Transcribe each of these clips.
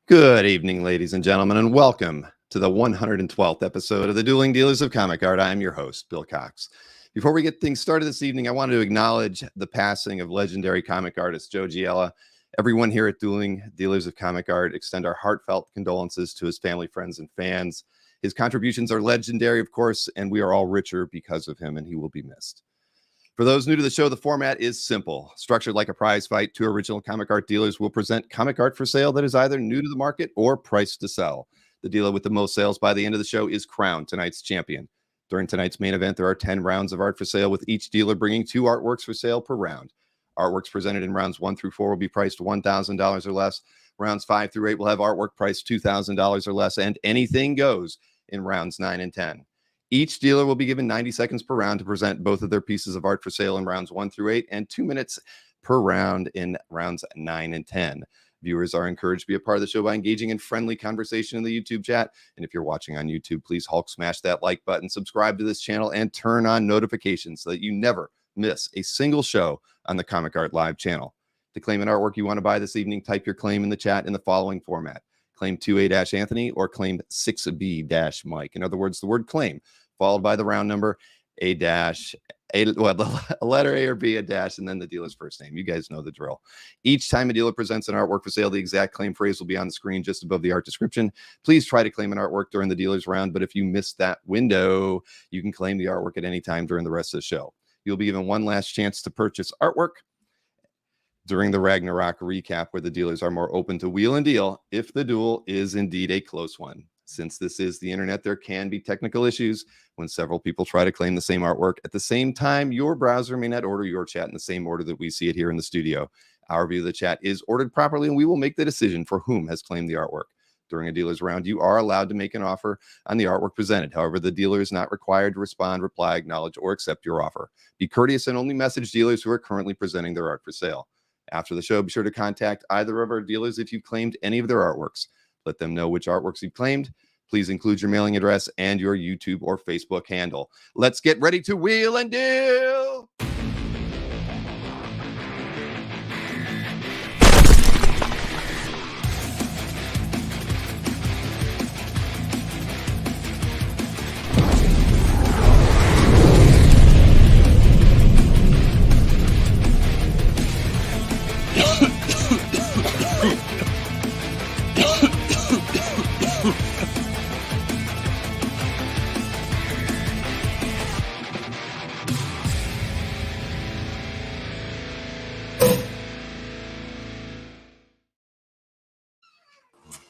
Good evening, ladies and gentlemen, and welcome to the 112th episode of the Dueling Dealers of Comic Art. I'm your host, Bill Cox. Before we get things started this evening, I wanted to acknowledge the passing of legendary comic artist Joe Giella. Everyone here at Dueling Dealers of Comic Art extend our heartfelt condolences to his family, friends, and fans. His contributions are legendary, of course, and we are all richer because of him, and he will be missed. For those new to the show, the format is simple. Structured like a prize fight, two original comic art dealers will present comic art for sale that is either new to the market or priced to sell. The dealer with the most sales by the end of the show is crowned tonight's champion. During tonight's main event, there are 10 rounds of art for sale, with each dealer bringing 2 artworks for sale per round. Artworks presented in rounds 1 through 4 will be priced $1,000 or less. Rounds 5 through 8 will have artwork priced $2,000 or less, and anything goes in rounds 9 and 10. Each dealer will be given 90 seconds per round to present both of their pieces of art for sale in rounds 1 through 8 and 2 minutes per round in rounds 9 and 10. Viewers are encouraged to be a part of the show by engaging in friendly conversation in the YouTube chat. And if you're watching on YouTube, please Hulk smash that like button, subscribe to this channel, and turn on notifications so that you never miss a single show on the Comic Art Live channel. To claim an artwork you want to buy this evening, type your claim in the chat in the following format. Claim 2A-Anthony or claim 6B-Mike. In other words, the word claim followed by the round number, a letter A or B, a dash, and then the dealer's first name. You guys know the drill. Each time a dealer presents an artwork for sale, the exact claim phrase will be on the screen just above the art description. Please try to claim an artwork during the dealer's round, but if you miss that window, you can claim the artwork at any time during the rest of the show. You'll be given one last chance to purchase artwork during the Ragnarok recap, where the dealers are more open to wheel and deal if the duel is indeed a close one. Since this is the internet, there can be technical issues when several people try to claim the same artwork at the same time. Your browser may not order your chat in the same order that we see it here in the studio. Our view of the chat is ordered properly, and we will make the decision for whom has claimed the artwork. During a dealer's round, you are allowed to make an offer on the artwork presented. However, the dealer is not required to respond, reply, acknowledge, or accept your offer. Be courteous and only message dealers who are currently presenting their art for sale. After the show, be sure to contact either of our dealers if you've claimed any of their artworks. Let them know which artworks you've claimed. Please include your mailing address and your YouTube or Facebook handle. Let's get ready to wheel and deal.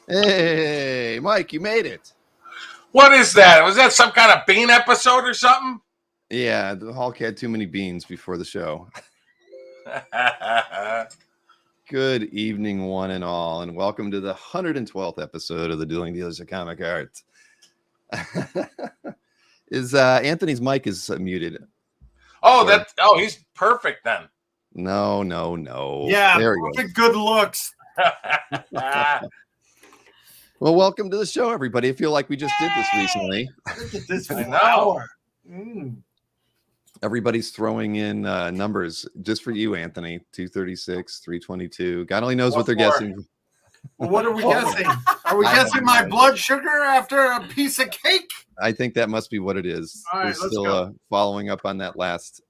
Hey, Mike, you made it. What is that? Was that some kind of bean episode or something? Yeah, the Hulk had too many beans before the show. Good evening, one and all, and welcome to the 112th episode of the Dueling Dealers of Comic Art. Anthony's mic is muted. Oh, he's perfect then. No. Yeah, there we perfect good looks. Well, welcome to the show, everybody. I feel like we just did this recently. Look at this I know. flower. Everybody's throwing in numbers just for you, Anthony. 236, 322. God only knows what they're guessing. Well, what are we guessing? Are we guessing my blood sugar after a piece of cake? I think that must be what it is. All right, We're still following up on that last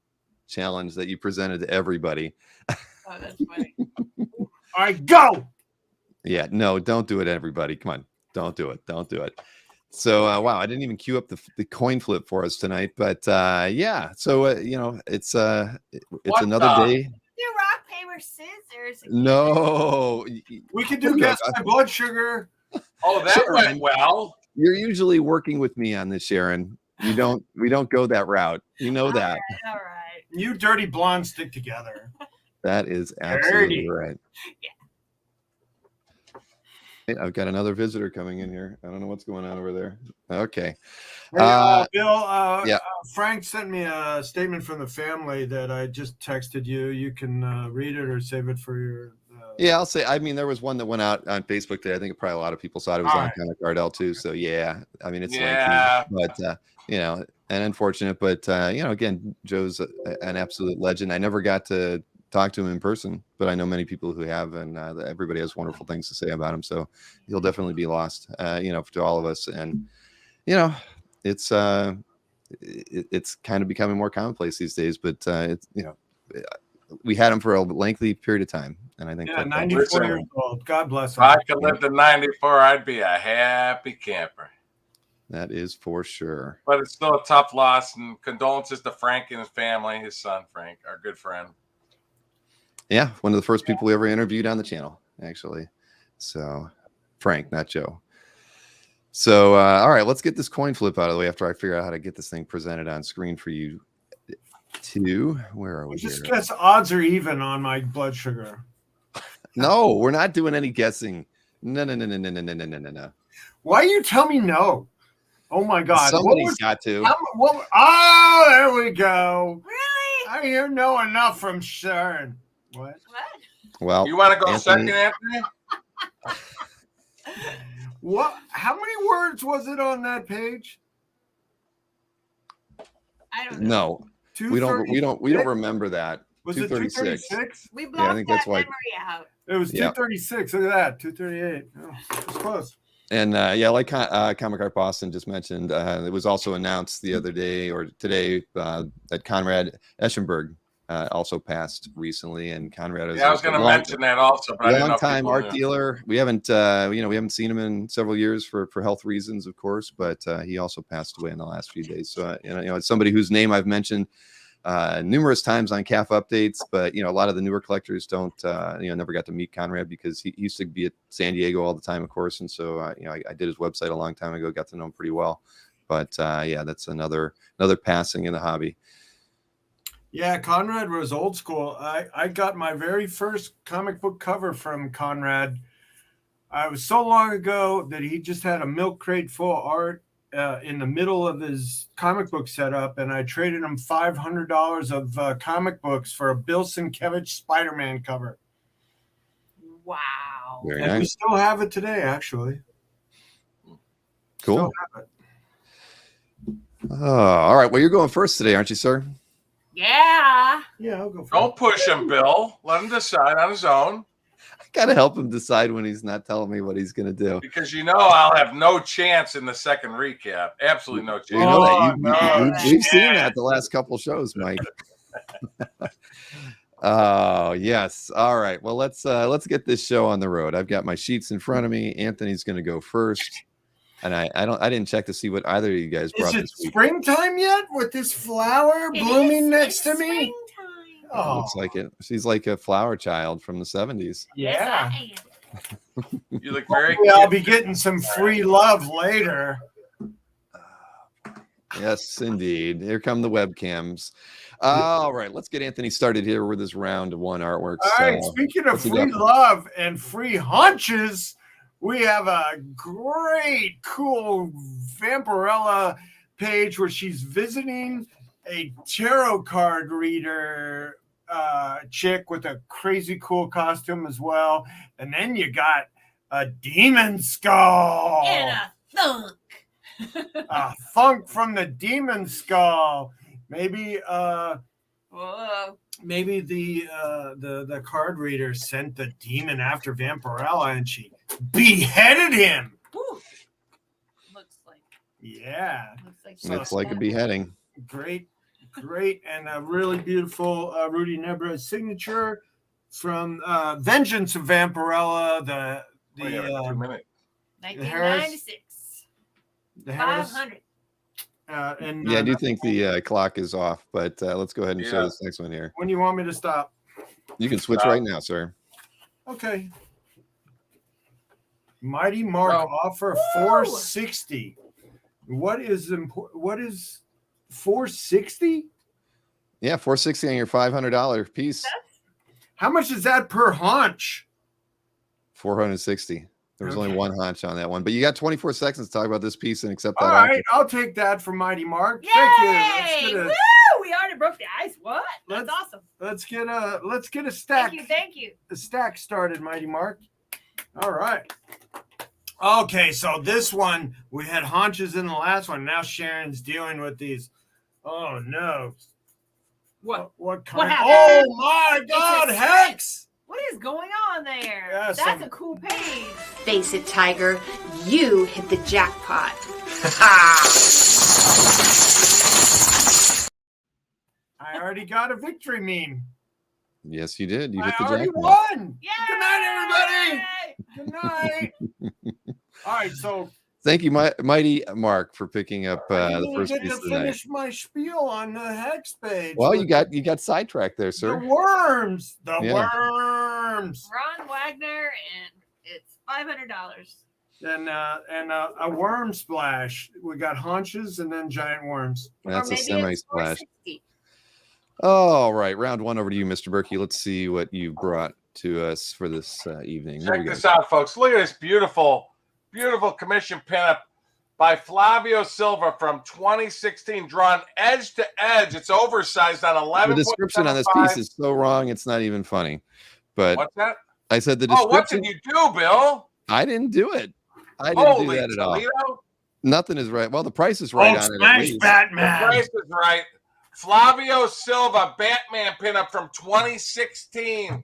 challenge that you presented to everybody. Oh, that's funny. All right, go. Yeah, no, don't do it, everybody. Come on, don't do it. So, wow, I didn't even queue up the coin flip for us tonight, but yeah. So, it's another day. Do rock, paper, scissors. No, We can do guess my blood sugar. Oh, that Sure. went well. You're usually working with me on this, Sharon. We don't go that route. You know that. All right. You dirty blondes stick together. That is absolutely Dirty. right. Yeah. I've got another visitor coming in here. I don't know what's going on over there. Okay. Hey, Bill, yeah. Frank sent me a statement from the family that I just texted you. You can read it or save it for your... Yeah, I'll say, I mean, there was one that went out on Facebook today. I think probably a lot of people saw it. It was All on right. Comic Art L too. So yeah, I mean, it's Yeah. lengthy, but and unfortunate, but again, Joe's an absolute legend. I never got to talked to him in person, but I know many people who have, and everybody has wonderful things to say about him. So he'll definitely be lost, to all of us. And it's it's kind of becoming more commonplace these days. But we had him for a lengthy period of time, and I think 94 years old. God bless If him. I could live to 94, I'd be a happy camper. that is for sure. But it's still a tough loss, and condolences to Frank and his family, his son Frank, our good friend. Yeah, one of the first people we ever interviewed on the channel, actually. So, Frank, not Joe. So, all right, let's get this coin flip out of the way after I figure out how to get this thing presented on screen for you two. Where are we? Just here? guess odds are even on my blood sugar. No, we're not doing any guessing. No. Why you tell me no? Oh my God! Somebody's got to. Oh, there we go. Really? I hear know enough from Sharon. What? Well, You want to go Anthony, second, Anthony? What? How many words was it on that page? I don't know. No, we don't remember that. Was it 236? We Yeah, I blocked think that that's why. memory out. It was Yeah. 236. Look at that. 238. Oh, it's close. And like Comic Art Boston just mentioned, it was also announced the other day or today that Conrad Eschenberg also passed recently, and Conrad is I was going to mention that also, but I didn't know if long-time people art knew. dealer. We haven't seen him in several years for health reasons, of course, but he also passed away in the last few days. So it's somebody whose name I've mentioned numerous times on CAF updates, but a lot of the newer collectors don't never got to meet Conrad because he used to be at San Diego all the time, of course, and so I did his website a long time ago, got to know him pretty well. But that's another passing in the hobby. Yeah, Conrad was old school. I got my very first comic book cover from Conrad. I was so long ago that he just had a milk crate full of art in the middle of his comic book setup, and I traded him $500 of comic books for a Bill Sienkiewicz Spider-Man cover. Wow. Very And we nice. still have it today, actually. Cool. Still have it. All right. Well, you're going first today, aren't you, sir? Yeah. Yeah, I'll go for Don't push him, Bill. Let him decide on his own. I gotta help him decide when he's not telling me what he's gonna do. Because I'll have no chance in the second recap. Absolutely no chance. You know that no we've seen that the last couple shows, Mike. Oh yes. All right. Well, let's get this show on the road. I've got my sheets in front of me. Anthony's gonna go first, and I didn't check to see what either of you guys brought Is it this week. springtime yet with this flower blooming next to me? Oh, Looks like it. She's like a flower child from the 70s. yeah. Yes, I am. You look very I'll be getting some free love later. Yes, indeed. Here come the webcams. All right, let's get Anthony started here with his round one artwork. All right, speaking of free love and free hunches, we have a great, cool Vampirella page where she's visiting a tarot card reader chick with a crazy cool costume as well. And then you got a demon skull. And a thunk. A thunk from the demon skull. Maybe Whoa. maybe the card reader sent the demon after Vampirella and she beheaded him. Woo. Looks like. Yeah. It's like a beheading. Great, and a really beautiful Rudy Nebra signature from Vengeance of Vampirella. The 2 minutes. 1996. the Harris, 500. and Yeah, I do think the clock is off, but let's go ahead and show this next one here. when you want me to stop? You can switch right now, sir. Okay. Mighty Mark offer 460. What is 460? Yeah, 460 on your $500 piece. How much is that per haunch? 460. There was only Okay. one haunch on that one, but you got 24 seconds to talk about this piece and accept that. All offer. right, I'll take that from Mighty Mark. Yay! Thank you. Woo! We already broke the ice. What? That's awesome. Let's get a stack. Thank you. The stack started, Mighty Mark. All right. Okay, so this one we had haunches in the last one. Now Sharon's dealing with these. Oh no. What kind? What happened? Oh my God, It's a Hex! What is going on there? Yeah, That's a cool page. Face it, Tiger. You hit the jackpot. I already got a victory meme. Yes, you did. You I hit the already jackpot. won. Yay! Good night, everybody. Good night. All right, so Thank you, Mighty Mark, for picking up I the didn't first get piece to of the night. finish my spiel on the Hex page. Well, with you got sidetracked there, the sir. worms. The Yeah. worms. Ron Wagner, and it's $500. And a worm splash. We got haunches and then giant worms. That's Or a maybe semi it's splash. $460. All right, round one over to you, Mr. Berkey. Let's see what you brought to us for this evening. What do Check we this got? out, folks. Look at this beautiful commission pinup by Flavio Silva from 2016, drawn edge to edge. It's oversized on 11. The description on this piece is so wrong, it's not even funny. But What's that? I said the Oh, what description. did you do, Bill? I didn't do it. I didn't Holy do that at all. Toledo. Nothing is right. Well, the price is right Oh, on it. At smash least. The Batman. price is right. Flavio Silva, Batman pinup from 2016.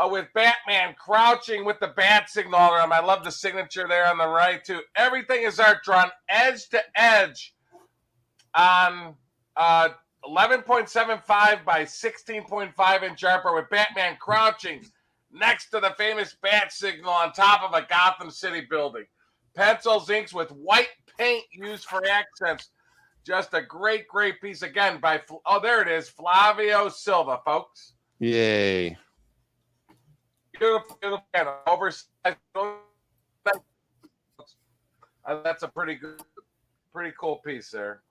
With Batman crouching with the bat signal on him. I love the signature there on the right, too. Everything is art drawn edge to edge on 11.75 by 16.5 inch artboard with Batman crouching next to the famous bat signal on top of a Gotham City building. Pencils, inks with white paint used for accents. Just a great, great piece again by, there it is, Flavio Silva, folks. Yay. Beautiful, beautiful, and oversized. That's a pretty cool piece there.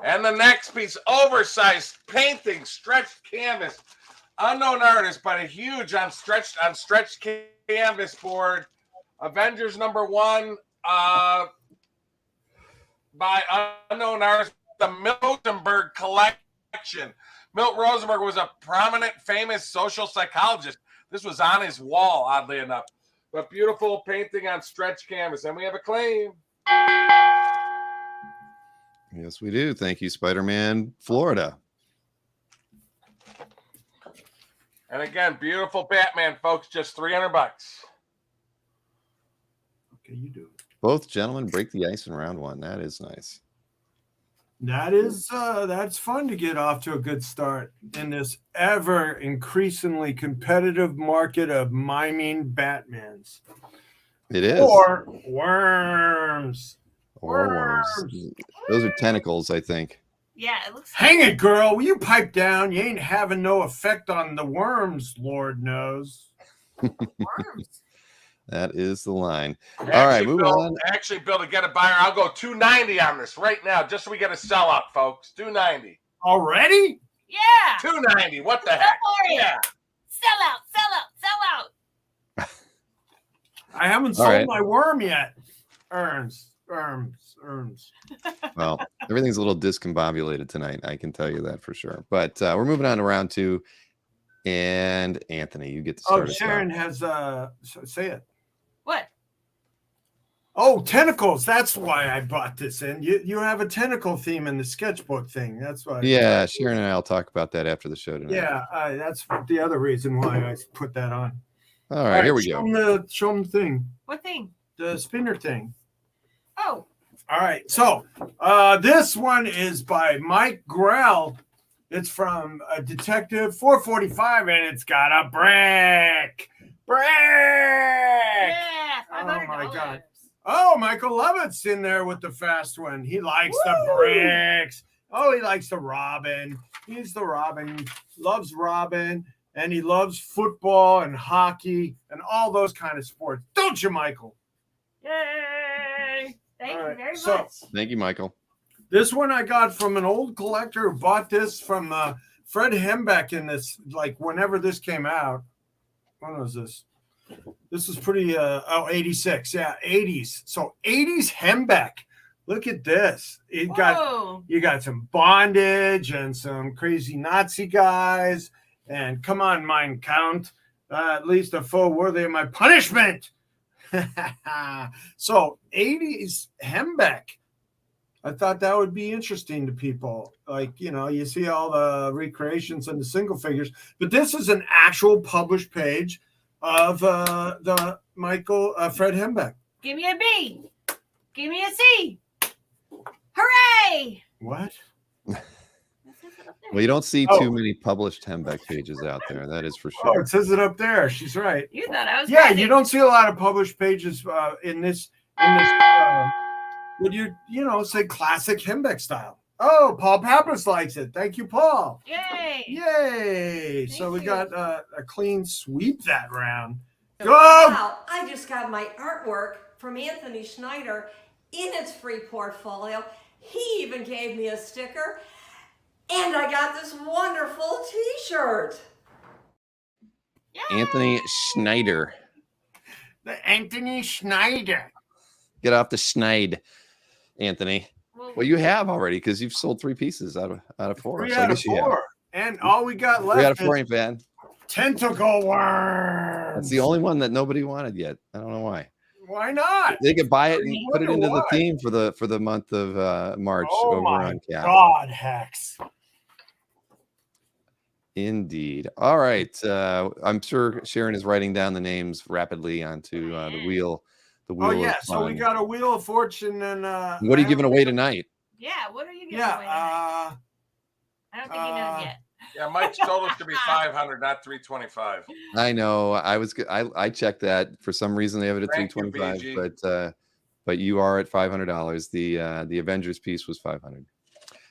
And the next piece, oversized painting, stretched canvas, unknown artist, but a huge on stretched canvas board. Avengers #1 by unknown artist, the Miltenberg collection. Milt Rosenberg was a prominent, famous social psychologist. This was on his wall, oddly enough. But beautiful painting on stretched canvas. And we have a claim. Yes, we do. Thank you, Spider-Man, Florida. And again, beautiful Batman, folks. Just $300. Okay, you do it. Both gentlemen break the ice in round one. That is nice. That's fun to get off to a good start in this ever increasingly competitive market of miming Batmans. It is. Or worms. Or worms. Those are tentacles, I think. Yeah, it looks Hang it, girl. Will you pipe down? You ain't having no effect on the worms, Lord knows. worms. That is the line. All right, moving on. Actually, Bill, to get a buyer, I'll go $290 on this right now, just so we get a sellout, folks. $290. Already? Yeah. $290. What the heck? Yeah. Sell out. I haven't All sold right. my worm yet. Worms. Well, everything's a little discombobulated tonight. I can tell you that for sure. But we're moving on to round two. And Anthony, you get to start. Oh, Sharon has say it. What? Oh, tentacles. That's why I bought this in. You have a tentacle theme in the sketchbook thing. That's why. Yeah, Sharon and I will talk about that after the show tonight. Yeah, that's the other reason why I put that on. All right, here we show go. Show them the thing. What thing? The spinner thing. Oh. All right. So this one is by Mike Grell. It's from a Detective 445, and it's got a brick. Yeah. $500. my God. Oh, Michael Lovett's in there with the fast one. He likes the bricks. Oh, he likes the Robin. He's the Robin. Loves Robin, and he loves football and hockey and all those kind of sports. Don't you, Michael? Yay. Thank you very much. Thank you, Michael. This one I got from an old collector who bought this from Fred Hembeck in this, like whenever this came out. When was this? This was pretty, 86. Yeah, 80s. So 80s Hembeck. Look at this. You got some bondage and some crazy Nazi guys. And come on, Mein Count. At least a foe worthy of my punishment. So 80s Hembeck. I thought that would be interesting to people. Like, you see all the recreations and the single figures, but this is an actual published page of the Fred Hembeck. Give me a B. Give me a C. Hooray! What? Well, you don't see too many published Hembeck pages out there. That is for Oh, sure. it says it up there. She's right. You thought I was Yeah, crazy. you don't see a lot of published pages in this. Would you say classic Hembeck style? Oh, Paul Pappas likes it. Thank you, Paul. Yay! Yay! Thank So we you. got a clean sweep that round. Go! Wow, I just got my artwork from Anthony Schneider in its free portfolio. He even gave me a sticker, and I got this wonderful t-shirt. Yay! Anthony Schneider. The Anthony Schneider. Get off the schneid, Anthony. Well, you have already because you've sold 3 pieces out of 4. 3 So I out of guess you have. 4. And all we got 3 out left of 4 is ain't bad. tentacle worms. That's the only one that nobody wanted yet. I don't know why. Why not? They could buy it and I put it wonder into the why. theme for the month of March Oh over my on Cap. God, Hex. Indeed. All right. I'm sure Sharon is writing down the names rapidly onto the wheel. The wheel. Oh yeah, of so we fun. got a Wheel of Fortune and What are you giving away tonight? Yeah, what are you giving Yeah, away? I don't think he knows yet. Yeah, Mike's total should be 500, not 325. I know. I checked that. For some reason they have it at Thank you, 325, BG. but you are at $500. The Avengers piece was 500.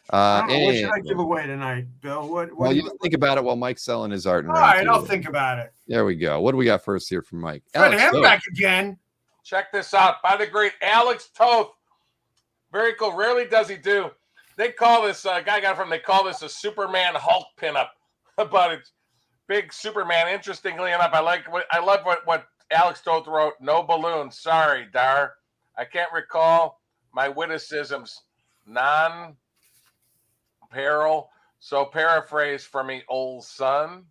what should I give away tonight, Bill? What Well, do you think about it while Mike's selling his art. In All round right, 2. I'll think about it. There we go. What do we got first here from Mike? Fred Alex Hembeck Toth. again. Check this out. By the great Alex Toth. Very cool. Rarely does he do. They call this guy got from. They call this a Superman Hulk pinup, but it's big Superman. Interestingly enough, I love what Alex Toth wrote. No balloons. Sorry, Dar. I can't recall my witticisms. Non-peril. So paraphrase for me, old son.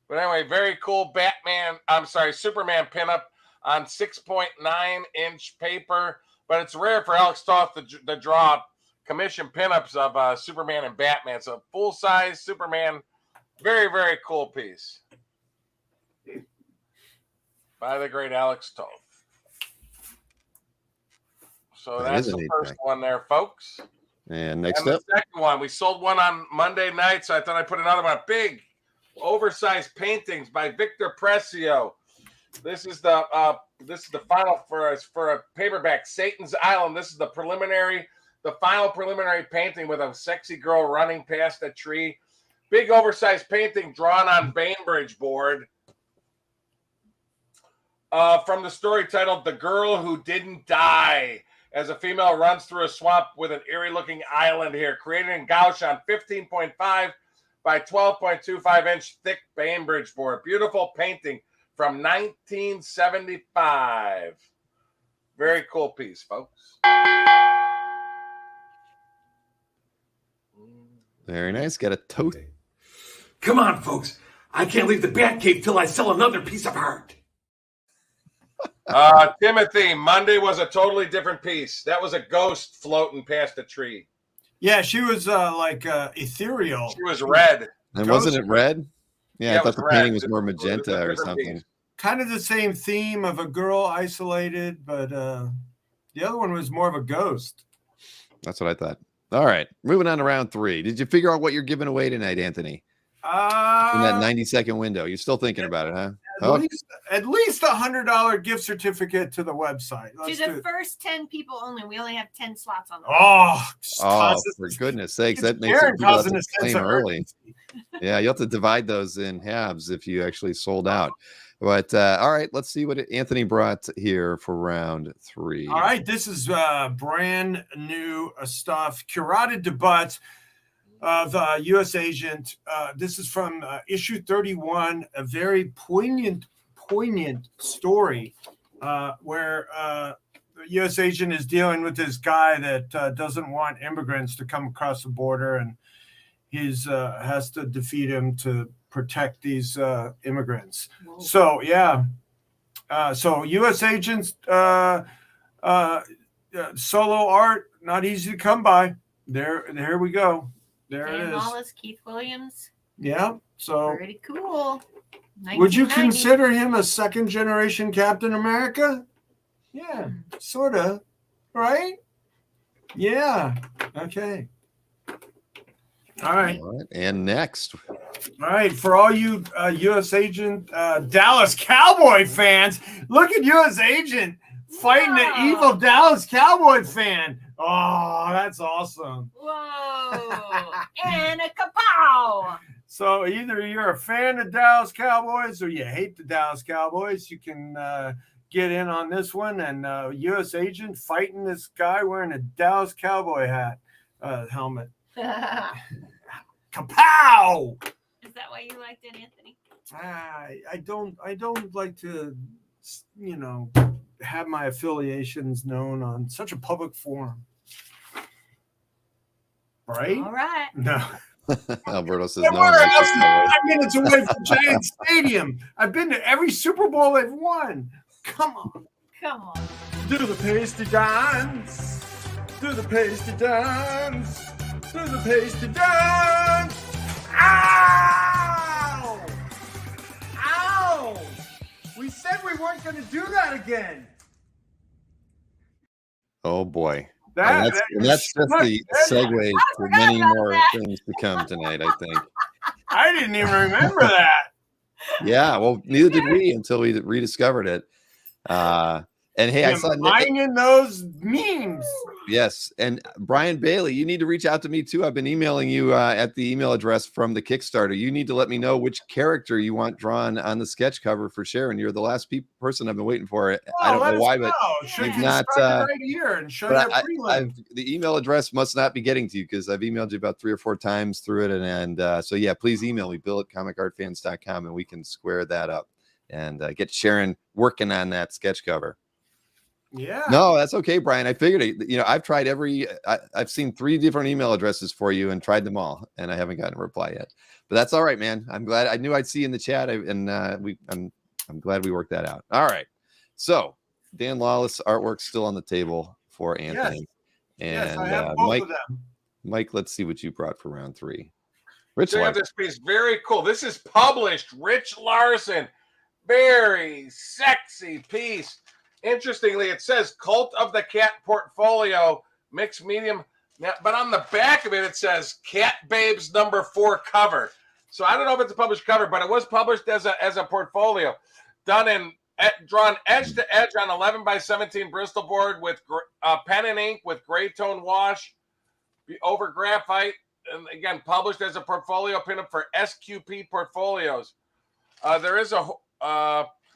But anyway, very cool Superman pinup on 6.9-inch paper. But it's rare for Alex Toth to draw commission pinups of Superman and Batman. It's a full-size Superman. Very, very cool piece. By the great Alex Toth. So That that's is a the neat first pick. one there, folks. And next And the up, second one, we sold one on Monday night, so I thought I'd put another one. Big, oversized paintings by Victor Precio. This is the final for a paperback, Satan's Island. This is the final preliminary painting with a sexy girl running past a tree. Big oversized painting drawn on Bainbridge board. From the story titled "The Girl Who Didn't Die," as a female runs through a swamp with an eerie-looking island here, created in gouache on 15.5 by 12.25-inch thick Bainbridge board. Beautiful painting from 1975. Very cool piece, folks. very nice. Got a Toth. Come on, folks. I can't leave the Batcave till I sell another piece of art. Timothy, Monday was a totally different piece. That was a ghost floating past a tree. Yeah, she was ethereal. She was red. And wasn't it red? Yeah, Yeah, I it was thought the red. painting was It more was a magenta or different something. piece. Kind of the same theme of a girl isolated, but the other one was more of a ghost. That's what I thought. All right, moving on to round 3. Did you figure out what you're giving away tonight, Anthony? In that 90-second window, you're still thinking about it, huh? At least $100 gift certificate to the website. To the first 10 people only. We only have 10 slots on the Oh, for goodness sakes, that makes Karen people have causing to a sense claim of early. urgency. Yeah, you have to divide those in halves if you actually sold out. But all right, let's see what Anthony brought here for round 3. All right, this is brand new stuff, curated debuts of U.S. Agent. This is from issue 31, a very poignant story where the U.S. Agent is dealing with this guy that doesn't want immigrants to come across the border, and he's has to defeat him to protect these immigrants. Whoa. So yeah, so U.S. Agents solo art not easy to come by. There we go. There Dan it is. Lawless, Keith Williams. Yeah. So Pretty cool. would you 1990. consider him a second generation Captain America? Yeah, sort of. Right? Yeah. Okay. All right. All right. And next, All right. For all you U.S. Agent Dallas Cowboy fans, look at U.S. Agent fighting the Wow. evil Dallas Cowboy fan. Oh, that's awesome. Whoa. And a kapow. So either you're a fan of Dallas Cowboys or you hate the Dallas Cowboys. You can get in on this one. And U.S. Agent fighting this guy wearing a Dallas Cowboy hat helmet. Is Kapow! that why you liked it, Anthony? I don't like to, have my affiliations known on such a public forum. Right? All right. No. Alberto says Yeah, no. where one else? likes the Cowboys. 5 minutes away from Giant Stadium. I've been to every Super Bowl they've won. Come on. Come on. Do the pasty dance. Do the pasty dance. Do the pasty dance. Ow! Ow! We said we weren't going to do that again. Oh boy. That, And that's just the segue for many more things to come tonight, I think. I didn't even remember that. Yeah, well, neither did we until we rediscovered it. And hey, I saw lying in those memes. Yes, and Brian Bailey, you need to reach out to me too. I've been emailing you at the email address from the Kickstarter. You need to let me know which character you want drawn on the sketch cover for Sharon. You're the last person I've been waiting for. I don't know why, but you've not. Right here and show the email address must not be getting to you because I've emailed you about 3 or 4 times through it, and so yeah, please email me, bill@comicartfans.com, and we can square that up and get Sharon working on that sketch cover. Yeah. No, that's okay, Brian. I figured it. I've tried I've seen 3 different email addresses for you and tried them all, and I haven't gotten a reply yet. But that's all right, man. I'm glad. I knew I'd see you in the chat, I'm glad we worked that out. All right. So Dan Lawless artwork's still on the table for Anthony, Yes, and I have both Mike. of them. Mike, let's see what you brought for round 3. Rich, Check out this piece. Very cool. This is published. Rich Larson. Very sexy piece. Interestingly, it says Cult of the Cat Portfolio, mixed medium. But on the back of it, it says Cat Babes #4 cover. So I don't know if it's a published cover, but it was published as a portfolio. Drawn edge to edge on 11x17 Bristol board with pen and ink with gray tone wash over graphite. And again, published as a portfolio pinup for SQP Portfolios. There is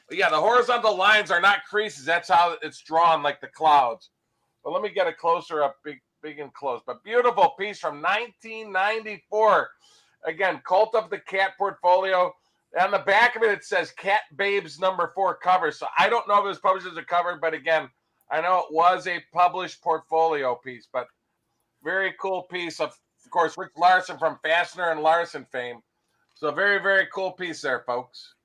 the horizontal lines are not creases. That's how it's drawn, like the clouds. But let me get a closer up, big and close. But beautiful piece from 1994. Again, Cult of the Cat Portfolio. On the back of it, it says Cat Babes #4 cover. So I don't know if it was published as a cover, but again, I know it was a published portfolio piece. But very cool piece of course, Rich Larson from Fastener and Larson fame. So very, very cool piece there, folks.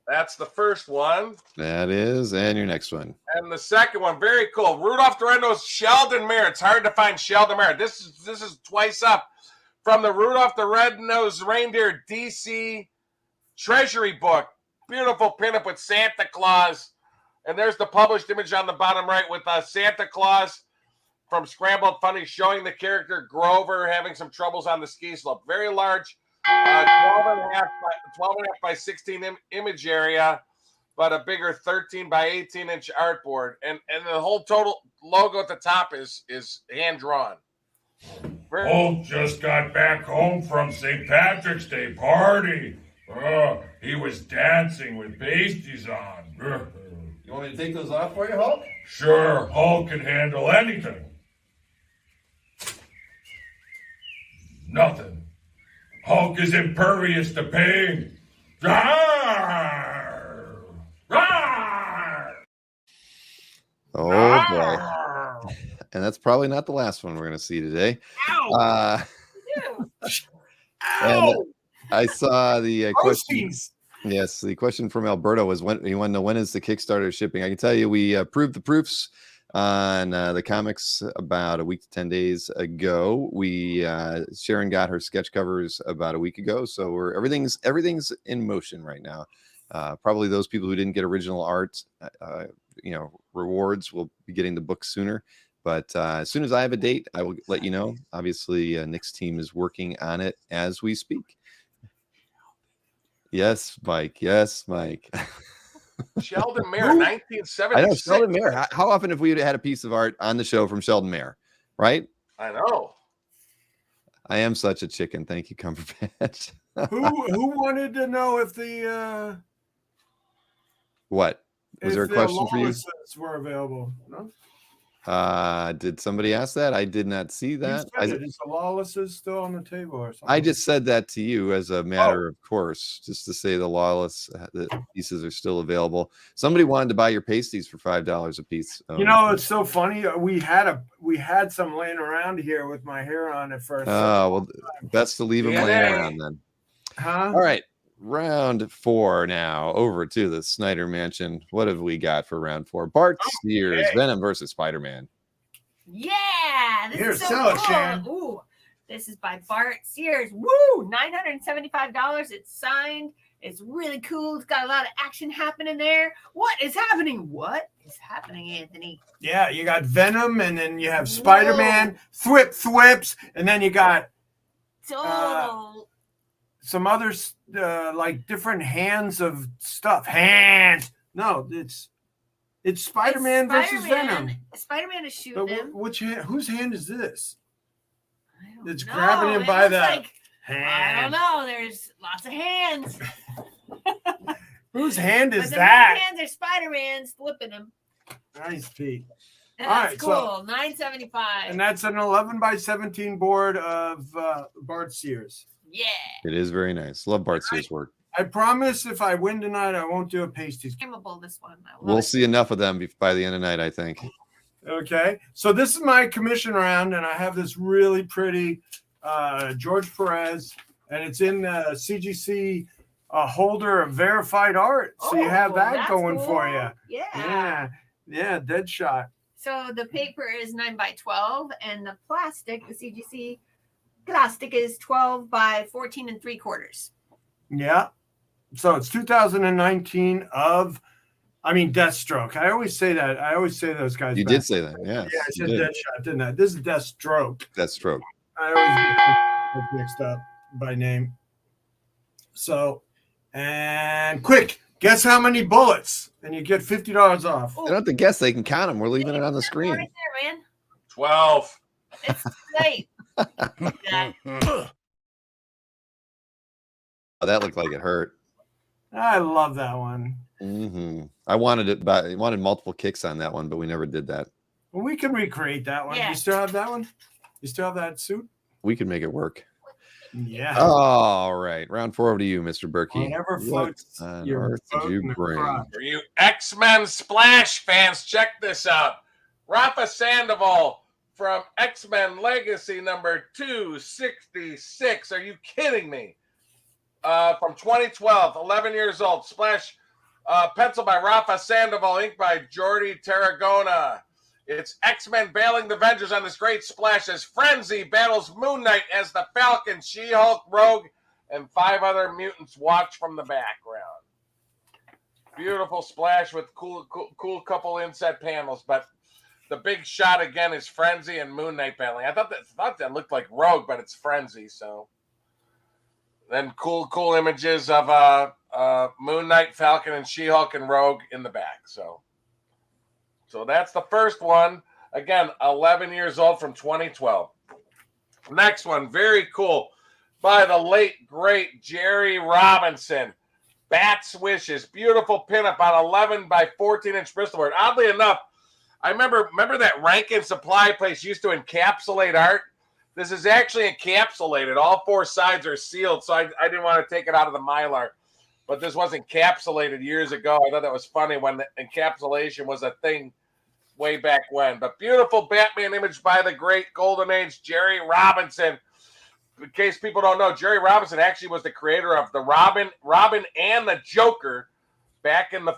That's the first one. that is, and your next one. And the second one, very cool. Rudolph the Red-Nosed Sheldon Mayer. It's hard to find Sheldon Mayer. This is twice up from the Rudolph the Red-Nosed Reindeer DC Treasury book. Beautiful pinup with Santa Claus. And there's the published image on the bottom right with Santa Claus from Scrambled Funny showing the character Grover having some troubles on the ski slope. Very large 12.5 by 16 image area, but a bigger 13 by 18 inch artboard. And the whole total logo at the top is hand drawn. Hulk just got back home from St. Patrick's Day party. He was dancing with pasties on. You want me to take those off for you, Hulk? Sure, Hulk can handle anything. Nothing. Hulk is impervious to pain. Rawr! Rawr! Oh boy. And that's probably not the last one we're going to see today. And I saw the question. Yes, the question from Alberto was when he wanted to know when is the Kickstarter shipping. I can tell you we approved the proofs on the comics about a week to 10 days ago. Sharon got her sketch covers about a week ago, so everything's in motion right now. Probably those people who didn't get original art, rewards will be getting the book sooner. But as soon as I have a date, I will let you know. Obviously, Nick's team is working on it as we speak. Yes, Mike. Yes, Mike. Sheldon Mayer, 1976. I know, Sheldon Mayer. How often have we had a piece of art on the show from Sheldon Mayer, right? I know. I am such a chicken. Thank you, Cumberbatch. Who wanted to know if the what? Was there a question for you? Were available? No? Did somebody ask that? I did not see that. Is the Lawlesses still on the table or something? I just said that to you as a matter of course, just to say the Lawless the pieces are still available. Somebody wanted to buy your pasties for $5 a piece. It's so funny. We had some laying around here with my hair on it first. Oh, well, best to leave them laying around then. Huh? All right. Round 4 now. Over to the Snyder Mansion. What have we got for round 4? Bart Sears, Venom versus Spider-Man. Yeah, this Here, is so sell it, cool. Sharon. Ooh, this is by Bart Sears. Woo, $975. It's signed. It's really cool. It's got a lot of action happening there. What is happening? What is happening, Anthony? Yeah, you got Venom, and then you have Spider-Man, Thwips, and then you got some others like different hands of stuff. Hands. No, it's Spider-Man versus Venom. Spider-Man is shooting him. Which hand? Whose hand is this? It's know. grabbing him It by looks the like, hand. I don't know. There's lots of hands. Whose hand is But the that? main hands are Spider-Man's flipping him. Nice, Pete. That's All right, cool. $975. And that's an 11x17 board of Bart Sears. Yeah. It is very nice. Love Bart Sears' work. I promise if I win tonight, I won't do a pasties. Gamable, this one. We'll see enough of them by the end of the night, I think. Okay. So this is my commission round, and I have this really pretty George Perez, and it's in the CGC holder of verified art. So you have that going for you. Yeah. Yeah, dead shot. So the paper is 9x12, and the plastic, the CGC plastic, is 12x14 3/4. Yeah. So it's 2019 of, Deathstroke. I always say that. I always say those guys. You did say that, yeah. Yeah, I said Deadshot, didn't I? This is Deathstroke. Deathstroke. I always get mixed up by name. So, and quick, guess how many bullets, and you get $50 off. They don't have to guess. They can count them. We're leaving it on the screen. Right there, man. 12. It's late. Oh, that looked like it hurt. I love that one. I wanted multiple kicks on that one, but we never did that. Well, we can recreate that one. Yeah. You still have that one? You still have that suit? We can make it work. Yeah. All right. Round 4 over to you, Mr. Berkey. Whatever What floats on your earth boat did you in the bring? crowd. For you X-Men Splash fans, check this out. Rafa Sandoval from X-Men Legacy number 266. Are you kidding me? From 2012, 11 years old. Splash pencil by Rafa Sandoval, ink by Jordi Tarragona. It's X-Men bailing the Avengers on this great splash as Frenzy battles Moon Knight as the Falcon, She-Hulk, Rogue, and 5 other mutants watch from the background. Beautiful splash with cool couple inset panels, but the big shot again is Frenzy and Moon Knight battling. I thought that looked like Rogue, but it's Frenzy. So then cool images of Moon Knight, Falcon, and She-Hulk and Rogue in the back. So that's the first one. Again, 11 years old from 2012. Next one, very cool, by the late, great Jerry Robinson. Bat's Wishes. Beautiful pinup on 11 by 14-inch Bristol board. Oddly enough, I remember that Rankin Supply place used to encapsulate art. This is actually encapsulated. All 4 sides are sealed, so I didn't want to take it out of the Mylar. But this was encapsulated years ago. I thought that was funny when the encapsulation was a thing way back when. But beautiful Batman image by the great Golden Age Jerry Robinson. In case people don't know, Jerry Robinson actually was the creator of the Robin and the Joker back in the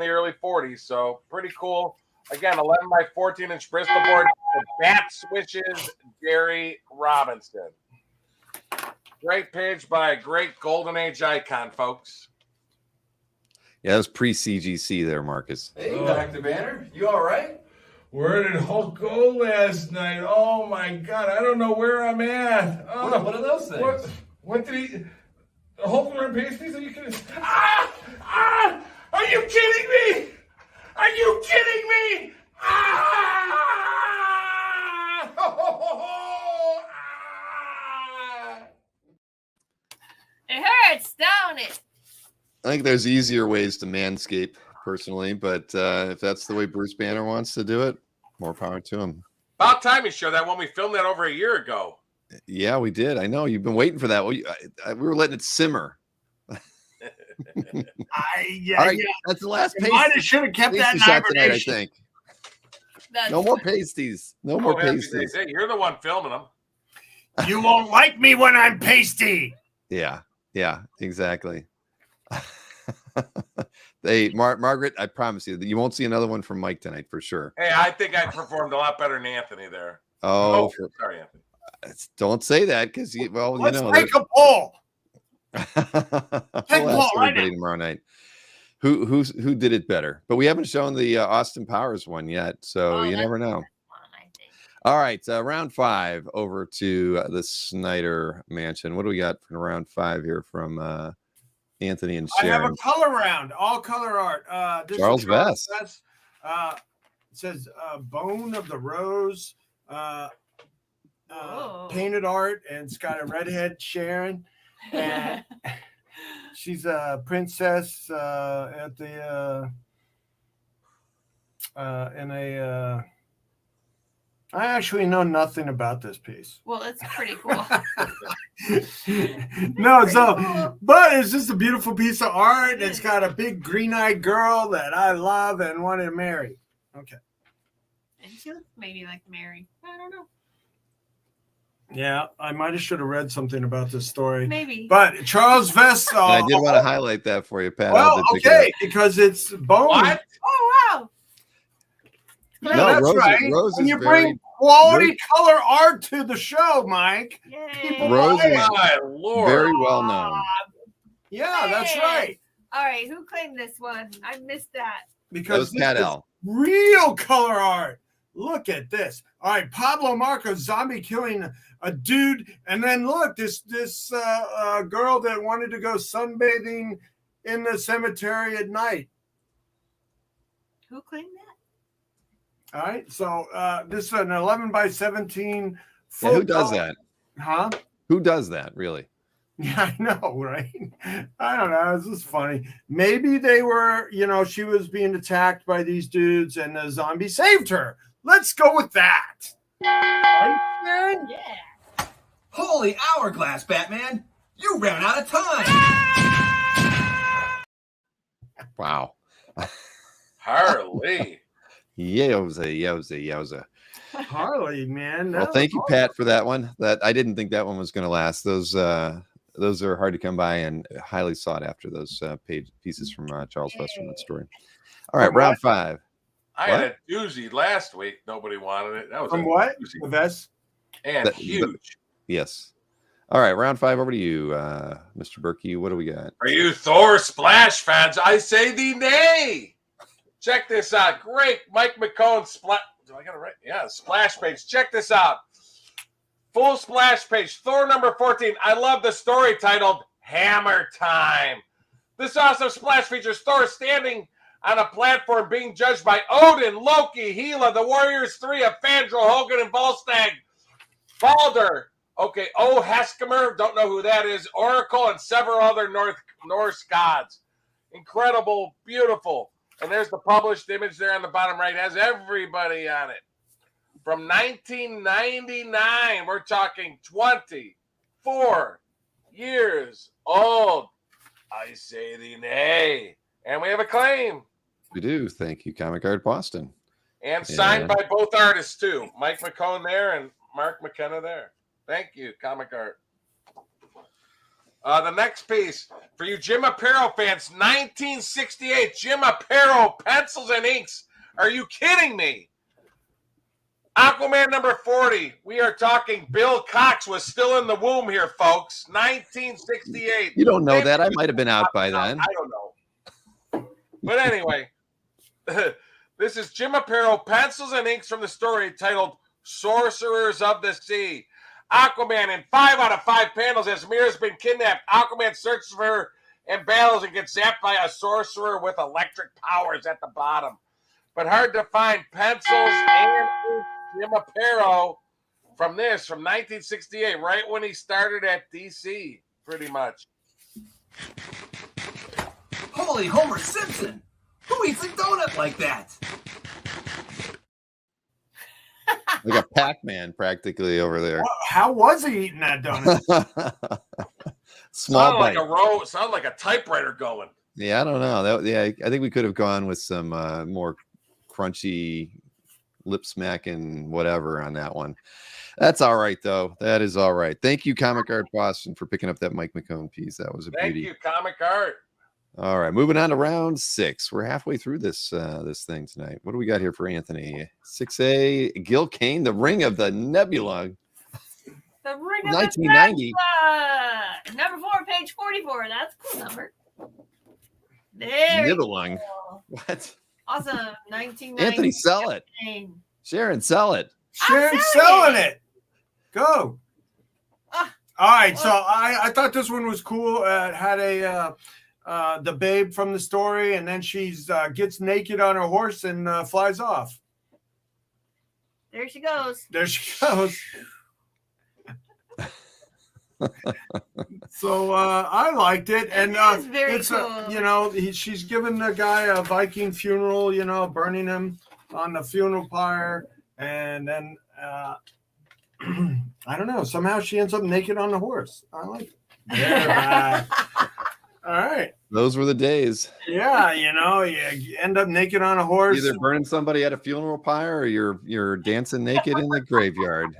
early 40s. So pretty cool. Again, 11 by 14-inch Bristol board. The Bat Swishes, Jerry Robinson. Great page by a great Golden Age icon, folks. Yeah, that was pre-CGC there, Marcus. Hey, Dr. Banner, you all right? Where did Hulk go last night? Oh my God, I don't know where I'm at. What are those things? What did he? Hulk wearing pasties? Are you kidding? Are you kidding me? Are you kidding me? It hurts, don't it? I think there's easier ways to manscape, personally, but if that's the way Bruce Banner wants to do it, more power to him. About time you showed that when we filmed that over a year ago. Yeah, we did. I know you've been waiting for that. We were letting it simmer. Yeah, All right, yeah. that's the last You might have should have kept that in shot tonight, I hibernation. think. That's No more pasties. No more pasties. Hey, you're the one filming them. You won't like me when I'm pasty. Yeah, exactly. Margaret, I promise you that you won't see another one from Mike tonight for sure. Hey, I think I performed a lot better than Anthony there. Sorry, Anthony. Don't say that because Let's take a poll. We'll ask everybody tomorrow night who did it better. But we haven't shown the Austin Powers one yet, so you never know. All right, round 5 over to the Snyder Mansion. What do we got for round 5 here from Anthony and I Sharon? have a color round, all color art. This is Charles Vest. It says Bone of the Rose, painted art, and it's got a redhead Sharon. And she's a princess at the in a I actually know nothing about this piece. Well, it's pretty cool. But it's just a beautiful piece of art. It's got a big green-eyed girl that I love and want to marry. Okay. And she looks maybe like Mary. I don't know. Yeah, I might have should have read something about this story. Maybe. But Charles Vest. I did want to highlight that for you, Pat. Well, okay, because it's bone. What? Oh, wow. Yeah, No, that's Rose, right. Rose When is you very, bring quality color art to the show, Mike. Yay. Rose is My Lord. very well known. Yeah, that's Yay. right. All right, who claimed this one? I missed that. That Because was this Cat is L. real color art. Look at this. All right, Pablo Marco zombie killing a dude, and then look, this girl that wanted to go sunbathing in the cemetery at night. Who claimed that? All right, so this is an 11 by 17. Yeah, who does that? Huh? Who does that, really? Yeah, I know, right? I don't know. This is funny. Maybe they were, she was being attacked by these dudes and the zombie saved her. Let's go with that. Right, Sharon? Yeah. Holy hourglass, Batman! You ran out of time! Wow. Harley. Yowza. Harley, man. Well, thank you, Pat, for that one. That I didn't think that one was going to last. Those are hard to come by and highly sought after. Those pieces from Charles Vest from that story. All right, round 5. I had a doozy last week. Nobody wanted it. That was From a what? doozy. The vest? And huge. Yes. All right, round 5 over to you, Mr. Berkey. What do we got? For you Thor Splash fans, I say thee nay. Check this out. Great Mike McCone splash. Do I got it right? Yeah, splash page. Check this out. Full splash page. Thor number 14. I love the story titled Hammer Time. This awesome splash features Thor standing on a platform being judged by Odin, Loki, Hela, the Warriors 3 of Fandral, Hogan, and Volstagg, Balder, Heskemer, don't know who that is, Oracle, and several other Norse gods. Incredible, beautiful. And there's the published image there on the bottom right. It has everybody on it. From 1999, we're talking 24 years old. I say thee nay. And we have a claim. We do. Thank you, Comic Art Boston. And signed by both artists, too. Mike McCone there and Mark McKenna there. Thank you, Comic Art. The next piece, for you Jim Aparo fans, 1968, Jim Aparo, pencils and inks Are you kidding me? Aquaman number 40. We are talking Bill Cox was still in the womb here, folks. 1968. You don't know that. I might have been out by then. I don't know. But anyway, this is Jim Aparo, pencils and inks from the story titled Sorcerers of the Sea. Aquaman in 5 out of 5 panels as Mira's been kidnapped. Aquaman searches for her and battles and gets zapped by a sorcerer with electric powers at the bottom. But hard to find pencils and Jim Aparo from 1968, right when he started at DC, pretty much. Holy Homer Simpson! Who eats a donut like that? Like a Pac-Man practically over there. How was he eating that donut? Small bite. Sounded like a typewriter going. Yeah, I don't know. I think we could have gone with some more crunchy, lip smacking whatever on that one. That's all right, though. That is all right. Thank you, Comic Art Boston, for picking up that Mike McCone piece. That was a beauty. Thank you, Comic Art. All right, moving on to round 6. We're halfway through this thing tonight. What do we got here for Anthony? 6A, Gil Kane, The Ring of the Nebula. The Ring of 1990. the Nebula. Number 4, page 44. That's a cool number. There. Nibelung. What? Awesome. 1990. Anthony, sell it. Sharon, sell it. Sharon's selling it. Go. All right. So I thought this one was cool. It had the babe from the story, and then she's gets naked on her horse and flies off. There she goes. There she goes. So I liked it, and is very it's cool. she's giving the guy a Viking funeral, burning him on the funeral pyre, and then I don't know. Somehow she ends up naked on the horse. I like it. Yeah. All right. Those were the days. Yeah, you end up naked on a horse. Either burning somebody at a funeral pyre or you're dancing naked in the graveyard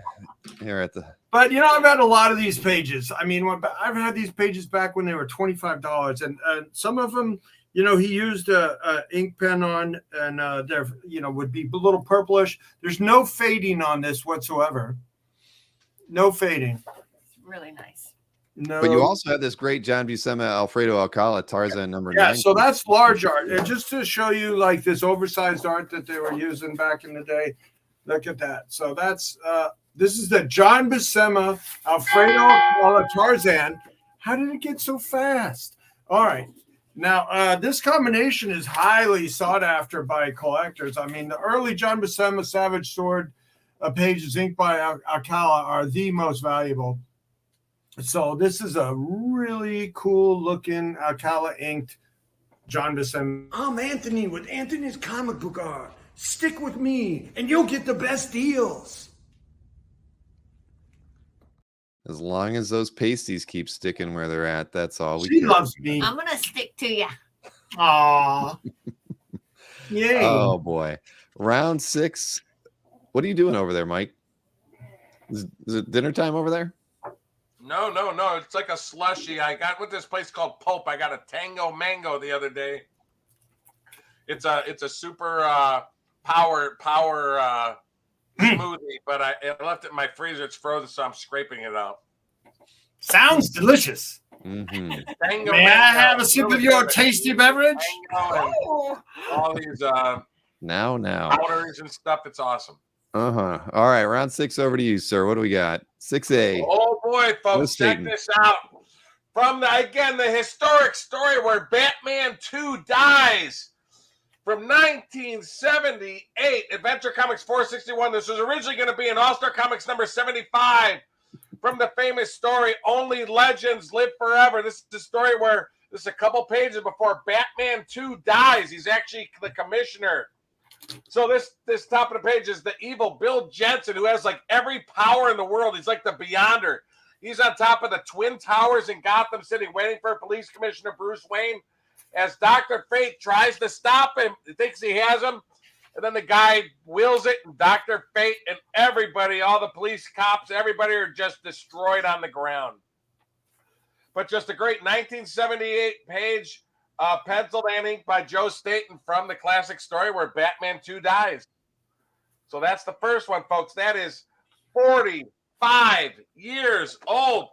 here at the. But I've had a lot of these pages. I mean, I've had these pages back when they were $25, and some of them, he used a ink pen on, and they're would be a little purplish. There's no fading on this whatsoever. No fading. It's really nice. No. But you also had this great John Buscema, Alfredo Alcala, Tarzan number 9. Yeah, so that's large art. And just to show you like this oversized art that they were using back in the day. Look at that. So that's this is the John Buscema, Alfredo Alcala, Tarzan. How did it get so fast? All right. Now, this combination is highly sought after by collectors. I mean, the early John Buscema Savage Sword pages inked by Alcala are the most valuable. So this is a really cool looking Alcala inked John Buscema. I'm Anthony with Anthony's Comic Book Art. Stick with me and you'll get the best deals. As long as those pasties keep sticking where they're at, that's all we She care. loves me. I'm going to stick to you. Aw. Yay. Oh, boy. Round 6. What are you doing over there, Mike? Is it dinner time over there? No. It's like a slushie. I got with this place called Pope. I got a Tango Mango the other day. It's a super power smoothie, but I left it in my freezer. It's frozen, so I'm scraping it out. Sounds delicious. Mm-hmm. Tango May Mango. I have a sip of your tasty beverage? All these Now. powders and stuff. It's awesome. Uh-huh. All right, round 6 over to you, sir. What do we got? 6A. Oh boy, folks, check this out. From the historic story where Batman 2 dies. From 1978, Adventure Comics 461. This was originally going to be in All-Star Comics number 75. From the famous story, Only Legends Live Forever. This is the story where this is a couple pages before Batman 2 dies. He's actually the commissioner. So this top of the page is the evil Bill Jensen, who has like every power in the world. He's like the Beyonder. He's on top of the Twin Towers in Gotham City waiting for Police Commissioner Bruce Wayne as Dr. Fate tries to stop him. He thinks he has him. And then the guy wills it, and Dr. Fate and everybody, all the police cops, everybody are just destroyed on the ground. But just a great 1978 page penciled and inked by Joe Staten from the classic story where Batman 2 dies. So that's the first one, folks. That is 45 years old.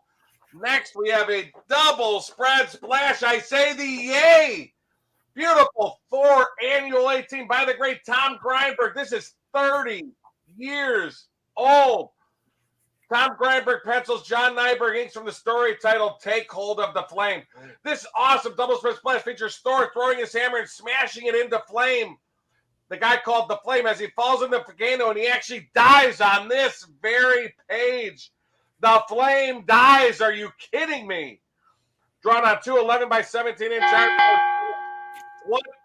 Next, we have a double spread splash. I say the yay. Beautiful Thor annual 18 by the great Tom Greinberg. This is 30 years old. Tom Greinberg pencils, John Nyberg inks from the story titled Take Hold of the Flame. This awesome double spread splash features Thor throwing his hammer and smashing it into flame. The guy called the Flame as he falls in the volcano, and he actually dies on this very page. The Flame dies. Are you kidding me? Drawn on 2 11 by 17 inch art.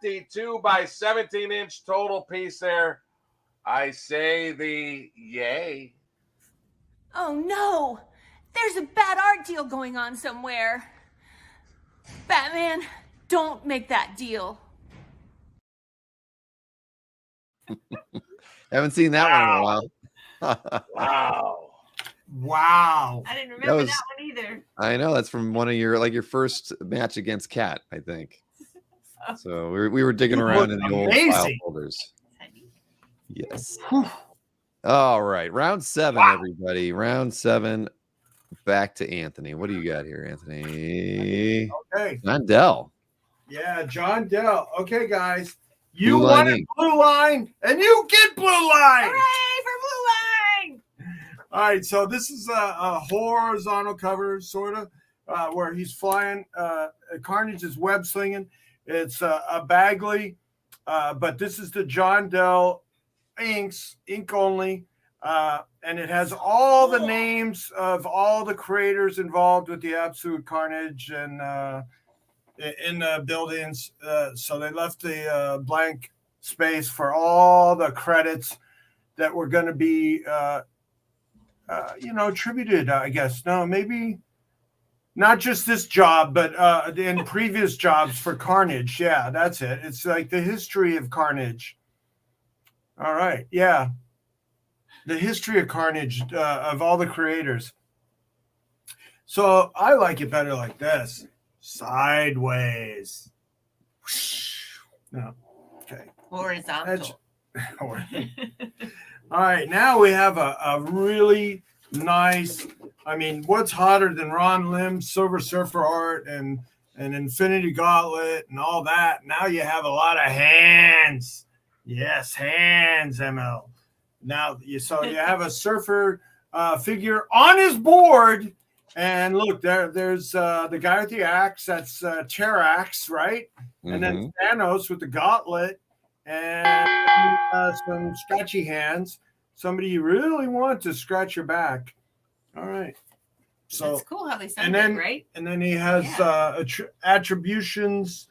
22 by 17 inch total piece there. I say the yay. Oh no! There's a bad art deal going on somewhere. Batman, don't make that deal. Haven't seen that one in a while. Wow. Wow. I didn't remember that one either. I know that's from one of your first match against Kat, I think. So we were digging around in the old file folders. Yes. All right, round 7, everybody. Round 7. Back to Anthony. What do you got here, Anthony? Okay. John Dell. Yeah, John Dell. Okay, guys. You wanted blue line, and you get blue line. Hooray for blue line! All right, so this is a horizontal cover, sort of, where he's flying. Carnage is web slinging. It's a Bagley, but this is the John Dell ink only, and it has all the names of all the creators involved with the Absolute Carnage and in the buildings. So they left the blank space for all the credits that were going to be, attributed, I guess. No, maybe not just this job, but in previous jobs for Carnage. Yeah, that's it. It's like the history of Carnage. All right. Yeah. The history of Carnage, of all the creators. So I like it better like this. Sideways. No. Okay. Horizontal. All right. Now we have a really nice, I mean, what's hotter than Ron Lim's Silver Surfer art and Infinity Gauntlet and all that? Now you have a lot of hands. Yes, hands, ML. Now, so you have a surfer figure on his board, and look, there's the guy with the axe. That's Terax, right? Mm-hmm. And then Thanos with the gauntlet and some scratchy hands. Somebody you really want to scratch your back. All right. So that's cool how they sound it, right? And then he has attributions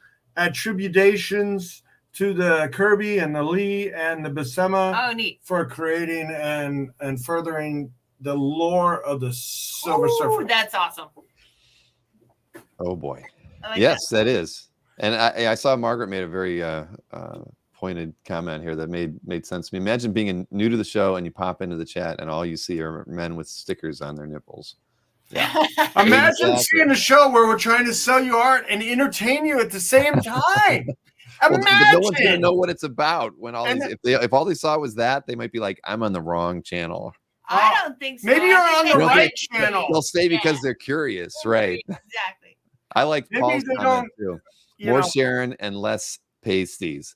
to the Kirby and the Lee and the Buscema for creating and furthering the lore of the Silver Surfer. That's awesome. Oh boy. Like yes, that is. And I saw Margaret made a very pointed comment here that made sense to me. Imagine being new to the show and you pop into the chat and all you see are men with stickers on their nipples. Yeah. Imagine seeing a show where we're trying to sell you art and entertain you at the same time. Imagine. No one's gonna know what it's about when all these, if all they saw was that, they might be like, I'm on the wrong channel. I don't think so. Maybe you're on the right channel. They'll stay because they're curious, right? Exactly. I like Paul's comment too. More Sharon and less pasties.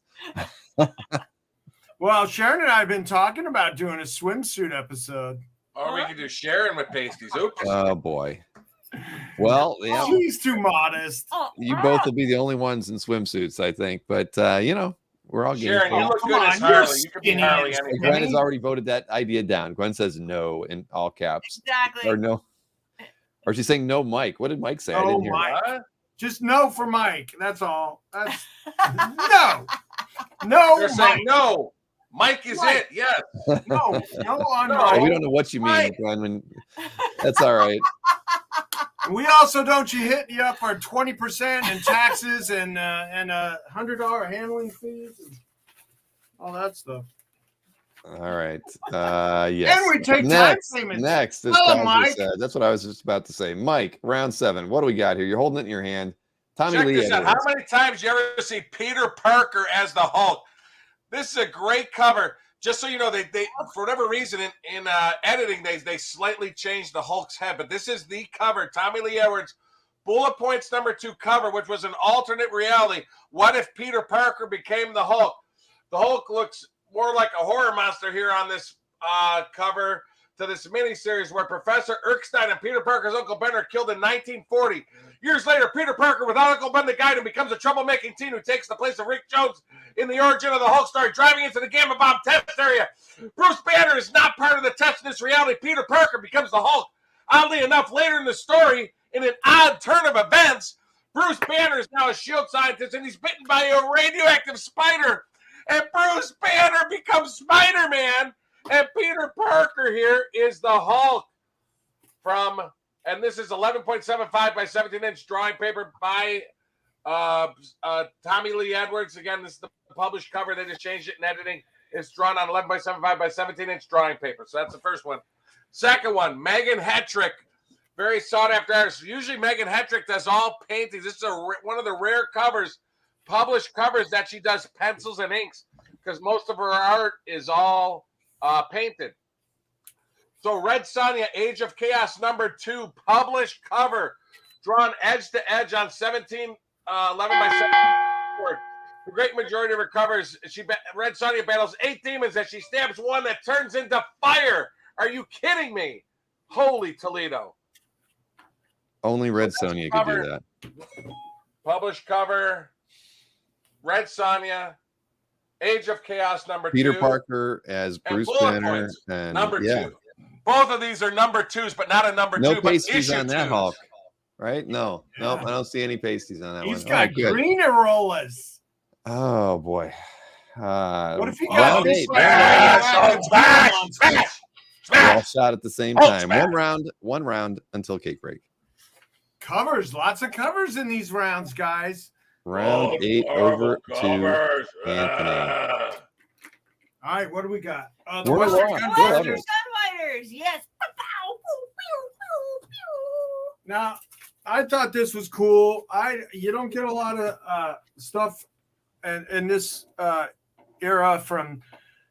Well, Sharon and I have been talking about doing a swimsuit episode. Or we can do Sharon with pasties. Oops. Oh boy. Well, yeah. She's too modest. You both will be the only ones in swimsuits, I think. But we're all getting. Sharon, you look good as Harley. You could be Harley. Gwen has already voted that idea down. Gwen says no in all caps. Exactly. Or no. Or she's saying no, Mike. What did Mike say? I didn't hear. Mike. Just no for Mike. That's all. That's no. No. They're saying no. Mike is Mike. It. Yes. No on Mike. We don't know what you mean, Gwen. That's all right. We also don't hit you up for 20% in taxes and $100 handling fees and all that stuff. All right. Yes. And we take tax payments. Next, Mike. That's what I was just about to say. Mike, round 7. What do we got here? You're holding it in your hand. Tommy Check Lee this out. How Edwards. many times you ever see Peter Parker as the Hulk? This is a great cover. Just so you know, they for whatever reason in editing, they slightly changed the Hulk's head, but this is the cover. Tommy Lee Edwards, Bullet Points #2 cover, which was an alternate reality. What if Peter Parker became the Hulk? The Hulk looks more like a horror monster here on this cover to this miniseries where Professor Erskine and Peter Parker's Uncle Ben are killed in 1940. Years later, Peter Parker, without Uncle Ben to guide him, becomes a troublemaking teen who takes the place of Rick Jones in the origin of the Hulk story, driving into the Gamma Bomb test area. Bruce Banner is not part of the test in this reality. Peter Parker becomes the Hulk. Oddly enough, later in the story, in an odd turn of events, Bruce Banner is now a SHIELD scientist, and he's bitten by a radioactive spider. And Bruce Banner becomes Spider-Man. And Peter Parker here is the Hulk and this is 11.75 by 17-inch drawing paper by Tommy Lee Edwards. Again, this is the published cover. They just changed it in editing. It's drawn on 11.75 by 17-inch drawing paper. So that's the first one. Second one, Megan Hetrick. Very sought-after artist. Usually Megan Hetrick does all paintings. This is one of the rare covers, published covers, that she does pencils and inks, because most of her art is all painted. So Red Sonja, Age of Chaos #2, published cover, drawn edge to edge on 11 by 7. The great majority of her covers, Red Sonja battles 8 demons as she stabs one that turns into fire. Are you kidding me? Holy Toledo. Only Red Sonja could do that. Published cover, Red Sonja, Age of Chaos #2. Peter Parker as Bruce Banner. And #2. Both of these are #2s, but not a #2. No pasties on that twos. Hulk, right? No, nope. I don't see any pasties on that He's one. got green rollers. Oh boy. What if he round got 8? Smash! We're all shot at the same time. One round until cake break. Covers, lots of covers in these rounds, guys. Round 8 over to Anthony. All right, what do we got? The We're Western wrong. Gunfighters. Gunfighters, yes. Now, I thought this was cool. You don't get a lot of stuff in this era from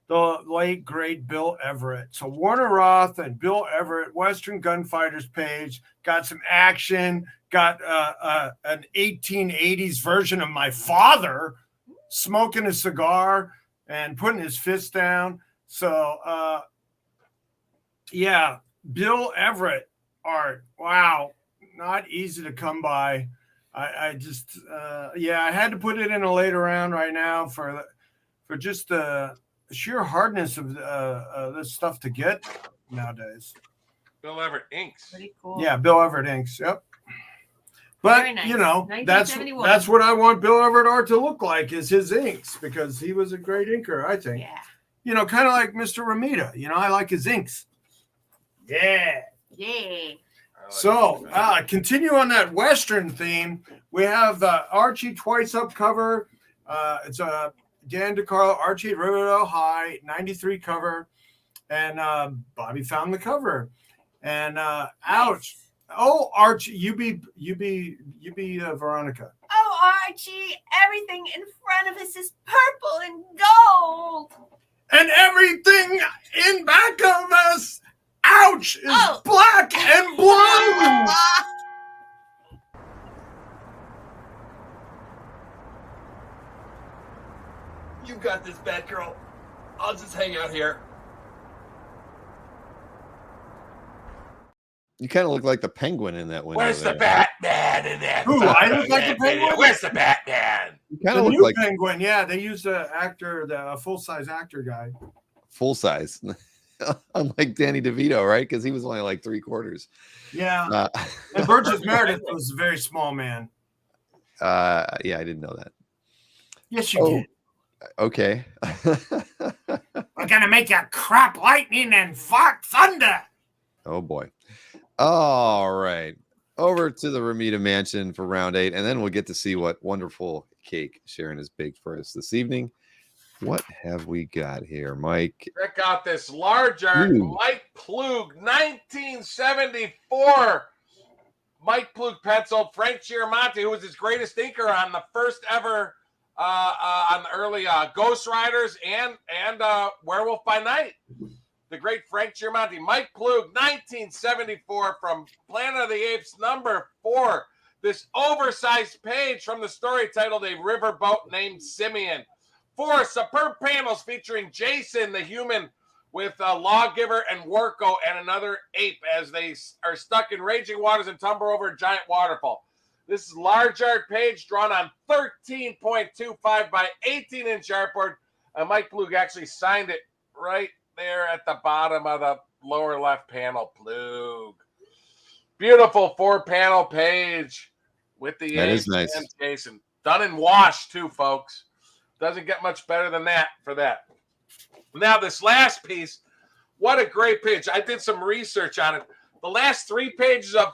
the late great Bill Everett. So Warner Roth and Bill Everett, Western Gunfighters page, got some action, got an 1880s version of my father smoking a cigar and putting his fist down. So, yeah, Bill Everett art. Wow. Not easy to come by. I just, I had to put it in a later round right now for just the sheer hardness of this stuff to get nowadays. Bill Everett inks. Pretty cool. Yeah, Bill Everett inks. Yep. But Very nice. you know, that's 1971. what I want Bill Everett art to look like, is his inks, because he was a great inker, I think. Yeah. You know, kind of like Mr. Ramita. You know, I like his inks. Yeah. Yeah. So, continue on that Western theme. We have the Archie Twice Up cover. It's a Dan DeCarlo, Archie at Riverdale High, 93 cover. And Bobby found the cover. And ouch. Oh, Archie, you be Veronica. Oh, Archie, everything in front of us is purple and gold. And everything in back of us, ouch, is black and blue. You got this, Batgirl. I'll just hang out here. You kind of look like the Penguin in that window. Where's there. the Batman in that? Who, I look like the Penguin? Where's the Batman? You kind The of look new like Penguin, yeah. They used the full-size actor guy. full size, unlike Danny DeVito, right? Because he was only like 3/4. Yeah. And Burgess Meredith was a very small man. Yeah, I didn't know that. Yes, you did. Okay. We're gonna make you crap lightning and fuck thunder. Oh boy. All right. Over to the Ramita Mansion for round 8, and then we'll get to see what wonderful cake Sharon has baked for us this evening. What have we got here, Mike? Check out this large art, Mike Plug, 1974 Mike Plug penciled Frank Chiaramonte, who was his greatest inker on the first ever on the early Ghost Riders and Werewolf by Night. The great Frank Chiaramonte. Mike Plug, 1974, from Planet of the Apes, number 4. This oversized page from the story titled A Riverboat Named Simeon. 4 superb panels featuring Jason the human with Lawgiver and Worko and another ape as they are stuck in raging waters and tumble over a giant waterfall. This is large art page drawn on 13.25 by 18-inch artboard. Mike Plug actually signed it right there at the bottom of the lower left panel. Plug. Beautiful 4-panel page with the that is nice. And Jason. Done in wash too, folks. Doesn't get much better than that for that. Now, this last piece, what a great page. I did some research on it. The last 3 pages of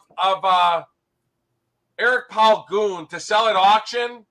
Eric Paul Goon to sell at auction,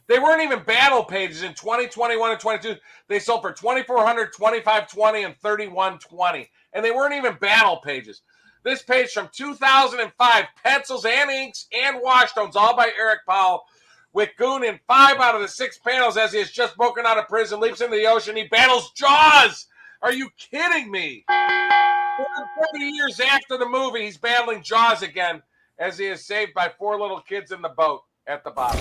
they weren't even battle pages in 2021 and 22. They sold for $2,400, $2,520, and $3,120. And they weren't even battle pages. This page from 2005, pencils and inks and wash tones, all by Eric Powell, with Goon in 5 out of the 6 panels as he has just broken out of prison, leaps into the ocean. He battles Jaws. Are you kidding me? 40 years after the movie, he's battling Jaws again as he is saved by 4 little kids in the boat at the bottom.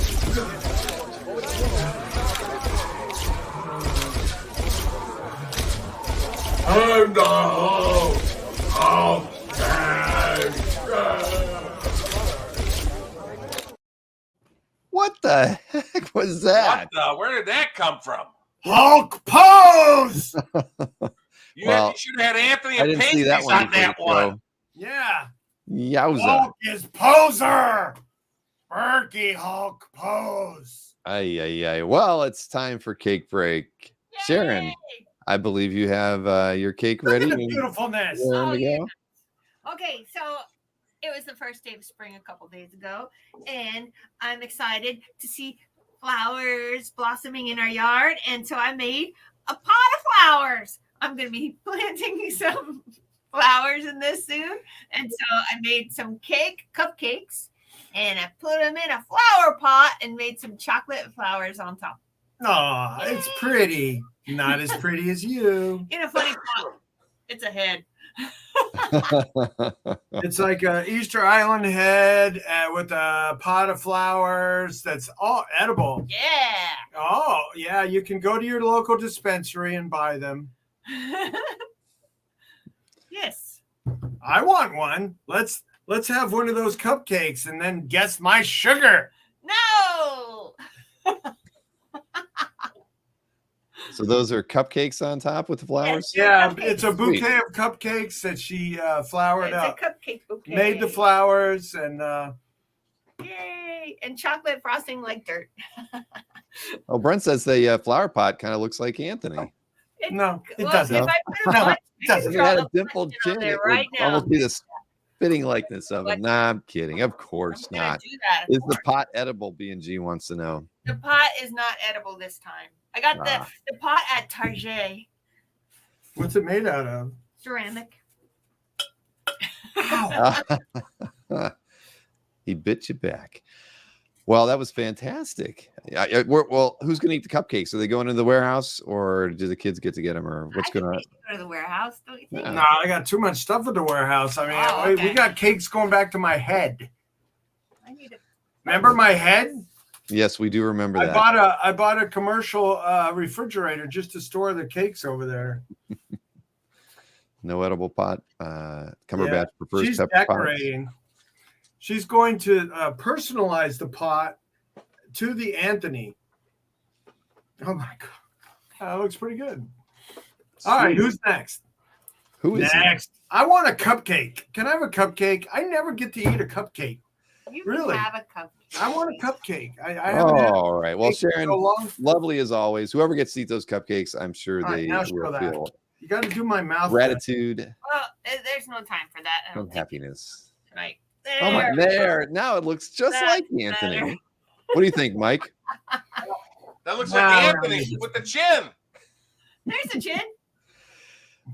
I'm the host of What the heck was that? Where did that come from? Hulk pose. You should have had Anthony I and didn't see that Paisley's on that before, one. Yeah. Yowza. Hulk is poser. Berkey Hulk pose. Ay. Well, it's time for cake break. Yay! Sharon, I believe you have your cake ready. Look at the beautifulness. Okay, so it was the first day of spring a couple days ago, and I'm excited to see flowers blossoming in our yard, and so I made a pot of flowers. I'm going to be planting some flowers in this soon, and so I made some cupcakes, and I put them in a flower pot and made some chocolate flowers on top. Oh, it's pretty. Not as pretty as you. In a funny pot. It's a head. It's like a Easter Island head with a pot of flowers that's all edible. Yeah. Oh, yeah. You can go to your local dispensary and buy them. Yes. I want one. Let's have one of those cupcakes and then guess my sugar. No. So those are cupcakes on top with the flowers? Yeah, it's a bouquet of cupcakes that she flowered up. It's a cupcake bouquet. Made the flowers and yay! And chocolate frosting like dirt. Oh, Brent says the flower pot kind of looks like Anthony. No, it doesn't. If I put a bunch, it doesn't. If it had a dimpled chin, there it right would now. almost be the spitting likeness of it. Nah, I'm kidding. Of course I'm gonna not. do that, of Is the course. pot edible? B&G wants to know. The pot is not edible this time. I got the pot at Target. What's it made out of? Ceramic. He bit you back. Well, that was fantastic. Well, who's going to eat the cupcakes? Are they going to the warehouse, or do the kids get to get them, or what's going on? Go to the warehouse, don't you think? No, I got too much stuff at the warehouse. I mean, we got cakes going back to my head. Remember my head? Yes, we do remember that. I bought a commercial refrigerator just to store the cakes over there. No edible pot. Cumberbatch prefers she's pepper decorating. pots. She's going to personalize the pot to the Anthony. Oh my god, that looks pretty good. All right, who's next? Who is next? I want a cupcake. Can I have a cupcake? I never get to eat a cupcake. You really? Can have a cupcake. I want a cupcake. I haven't had All right. Well, Sharon, so long. lovely as always. Whoever gets to eat those cupcakes, I'm sure All right, they now will show that. feel You got to do my mouth. gratitude Well, there's no time for that. I don't and think happiness. tonight. Oh my! There, now it looks just That's like Anthony. better. What do you think, Mike? That looks like Anthony with the chin. There's a chin.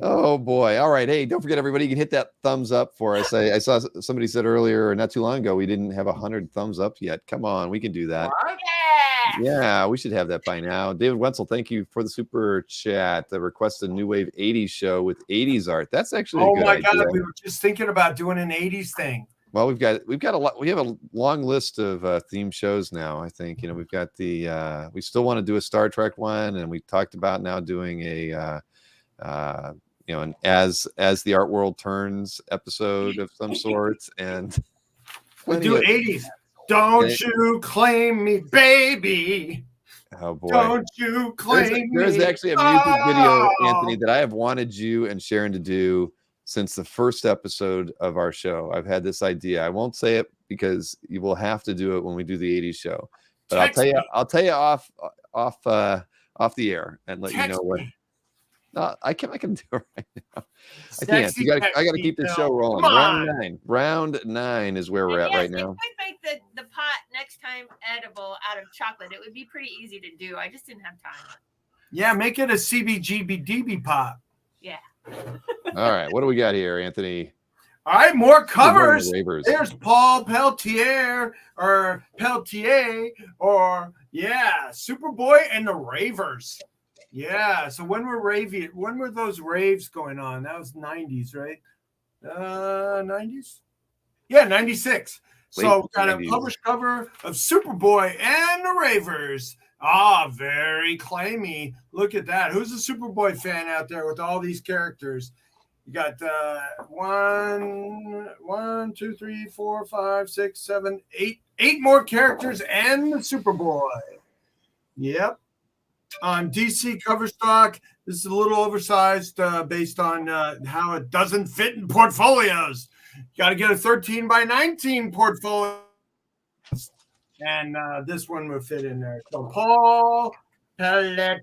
Oh boy. All right. Hey, don't forget, everybody, you can hit that thumbs up for us. I saw somebody said earlier, not too long ago, we didn't have 100 thumbs up yet. Come on, we can do that. What? Yeah, we should have that by now. David Wenzel, thank you for the super chat. The requested New Wave 80s show with 80s art. That's actually a good idea. God, we were just thinking about doing an 80s thing. Well, we've got a lot. We have a long list of theme shows now. I think we've got the. We still want to do a Star Trek one, and we talked about now doing a. An as the art world turns episode of some sort, and we do 80s. Don't you claim me, baby. Oh boy! Don't you claim me? There's actually a music video, Anthony, that I have wanted you and Sharon to do since the first episode of our show. I've had this idea. I won't say it because you will have to do it when we do the 80s show. But I'll tell you off the air and let you know what. No, I can do it right now. I can't. I got to keep this show rolling. Round nine is where we're at right now. If I make the pot next time edible out of chocolate, it would be pretty easy to do. I just didn't have time. Yeah, make it a CBGBDB pot. Yeah. All right, what do we got here, Anthony? All right, more covers. There's Paul Peltier or Superboy and the Ravers. Yeah, so when were those raves going on? That was 90s, right? 90s? Yeah, 96. So got a published cover of Superboy and the Ravers. Very claimy. Look at that. Who's a Superboy fan out there with all these characters? You got 1, 2, 3, 4, 5, 6, 7, 8. 8 more characters and the Superboy. Yep. On DC cover stock, this is a little oversized based on how it doesn't fit in portfolios. You got to get a 13 by 19 portfolio. And this one will fit in there. So Paul Pelletier.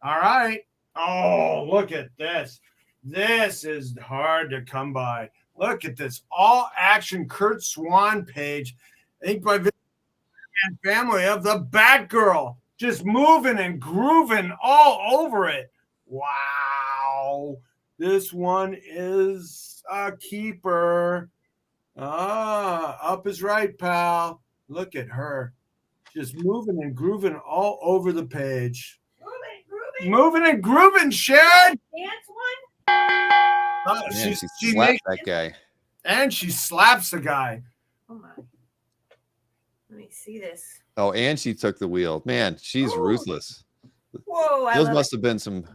All right. Oh, look at this. This is hard to come by. Look at this all-action Kurt Swan page, inked by and family of the Batgirl, just moving and grooving all over it. Wow. This one is a keeper. Up is right, pal. Look at her. Just moving and grooving all over the page. Moving and grooving, Sharon. Dance one? She slapped that guy. And she slaps the guy. Oh, my. Let me see this. Oh, and she took the wheel. Man, she's ruthless. Whoa. Those must have been some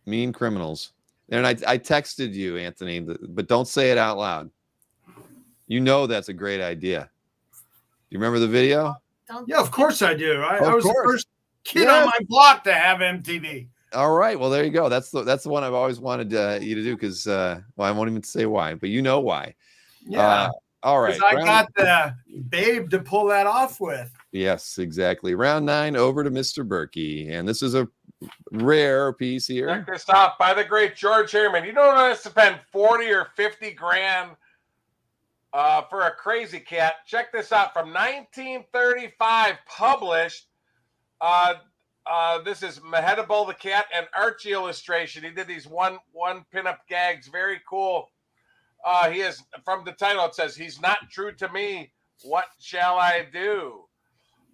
mean criminals. And I texted you, Anthony, but don't say it out loud. You know that's a great idea. You remember the video? Yeah, of course I do. I was the first kid on my block to have MTV. All right. Well, there you go. That's the one I've always wanted you to do because, I won't even say why, but you know why. Yeah. All right. I got the babe to pull that off with. Yes, exactly. Round 9 over to Mr. Berkey. And this is a rare piece here. Check this out by the great George Harriman. You don't have to spend 40 or 50 grand for a crazy cat. Check this out from 1935, published. This is Mehedabel the Cat and Archie illustration. He did these one pinup gags. Very cool. He is, from the title, it says, "He's not true to me. What shall I do?"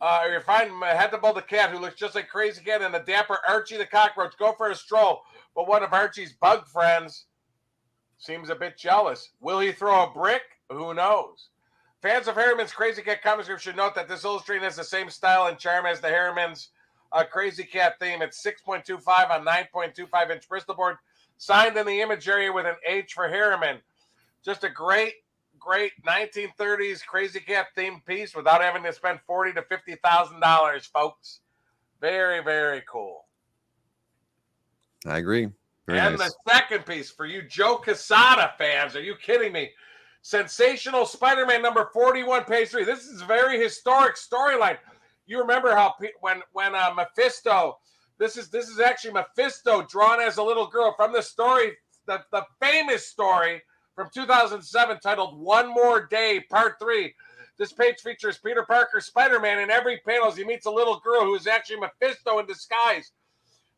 You find Mehedabel the Cat, who looks just like Crazy Cat, and the dapper Archie the Cockroach go for a stroll. But one of Archie's bug friends seems a bit jealous. Will he throw a brick? Who knows? Fans of Harriman's Crazy Cat comic strip should note that this illustration has the same style and charm as the Harriman's Crazy Cat theme. It's 6.25 on 9.25-inch Bristol board, signed in the image area with an H for Harriman. Just a great 1930s Crazy Cat themed piece without having to spend $40,000 to $50,000, folks. Very, very cool. I agree. Very and nice. The second piece for you Joe Quesada fans. Are you kidding me? Sensational Spider-Man number 41, page 3. This is a very historic storyline. You remember how when Mephisto, this is actually Mephisto drawn as a little girl from the story, the famous story from 2007 titled One More Day, Part 3. This page features Peter Parker, Spider-Man. In every panel, he meets a little girl who is actually Mephisto in disguise.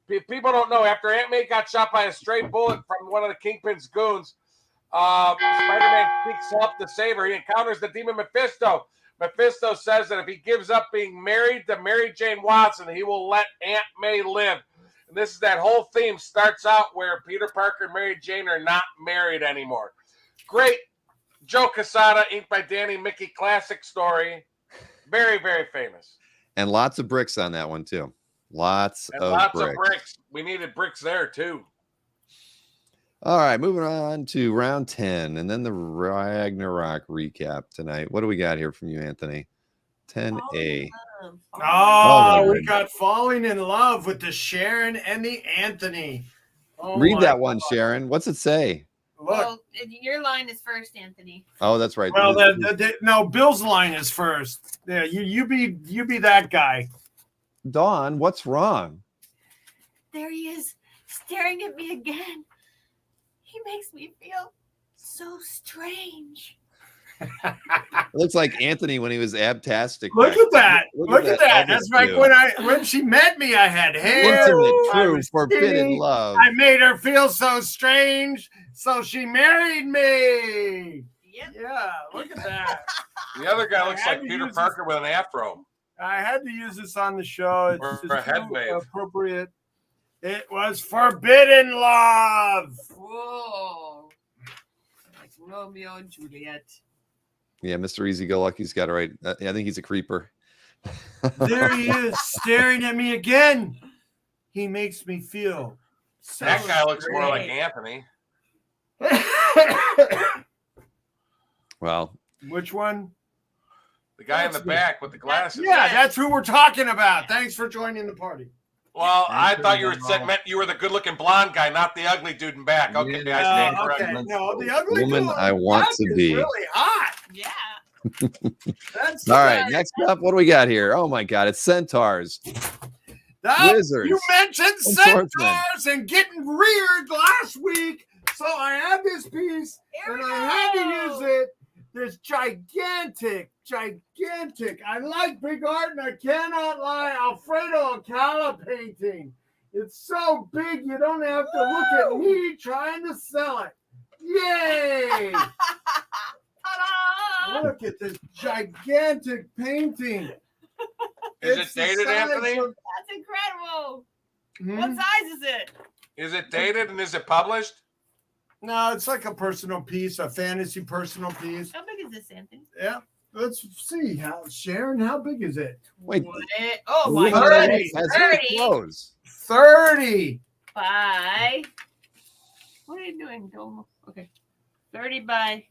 People don't know, after Aunt May got shot by a stray bullet from one of the Kingpin's goons, Spider-Man seeks help to save her. He encounters the demon Mephisto. Mephisto says that if he gives up being married to Mary Jane Watson, he will let Aunt May live. And this is that whole theme starts out where Peter Parker and Mary Jane are not married anymore. Great Joe Quesada, inked by Danny Mickey, classic story. Very, very famous. And lots of bricks on that one, too. Lots of bricks. We needed bricks there, too. All right, moving on to round 10, and then the Ragnarok recap tonight. What do we got here from you, Anthony? 10A. Oh, we got Falling in Love with the Sharon and the Anthony. Oh, read that one, Sharon. What's it say? Look. Well, your line is first, Anthony. Oh, that's right. Well, no, Bill's line is first. Yeah, you be that guy. Dawn, what's wrong? There he is, staring at me again. He makes me feel so strange. It looks like Anthony when he was abtastic. Look at that. Look at that. That's like when she met me, I had hair. Intimate, true, forbidden love. I made her feel so strange, so she married me. Yep. Yeah, look at that. The other guy looks like Peter Parker with an afro. I had to use this on the show. It's Or a head wave. Appropriate. It was forbidden love. Whoa. Like Romeo and Juliet. Yeah, Mr. Easy-Go-Lucky's got it right. I think he's a creeper. There he is, staring at me again. He makes me feel so That guy looks more like great. Anthony. Well, which one? The guy in the back with the glasses. Yeah, that's who we're talking about. Thanks for joining the party. Well, I thought you meant you were the good-looking blonde guy, not the ugly dude in back. Okay, I stand corrected. Okay. No, the ugly woman dude I want to is be. really hot. Yeah. That's all right, next up, what do we got here? Oh my God, it's centaurs. Wizards. You mentioned and swordsmen. centaurs and getting reared last week, so I have this piece and I had to use it. This gigantic. I like big art, and I cannot lie. Alfredo Alcala painting. It's so big you don't have to look at me trying to sell it. Yay! Look at this gigantic painting. Is it dated, Anthony? That's incredible. Hmm? What size is it? Is it dated and is it published? No, it's like a personal piece, a fantasy personal piece. How big is this, Anthony? Yeah. Let's see. Sharon, how big is it? Wait. Oh my God. 30. Has 30 clothes. 30 by. What are you doing, Dom? Okay. 30 by.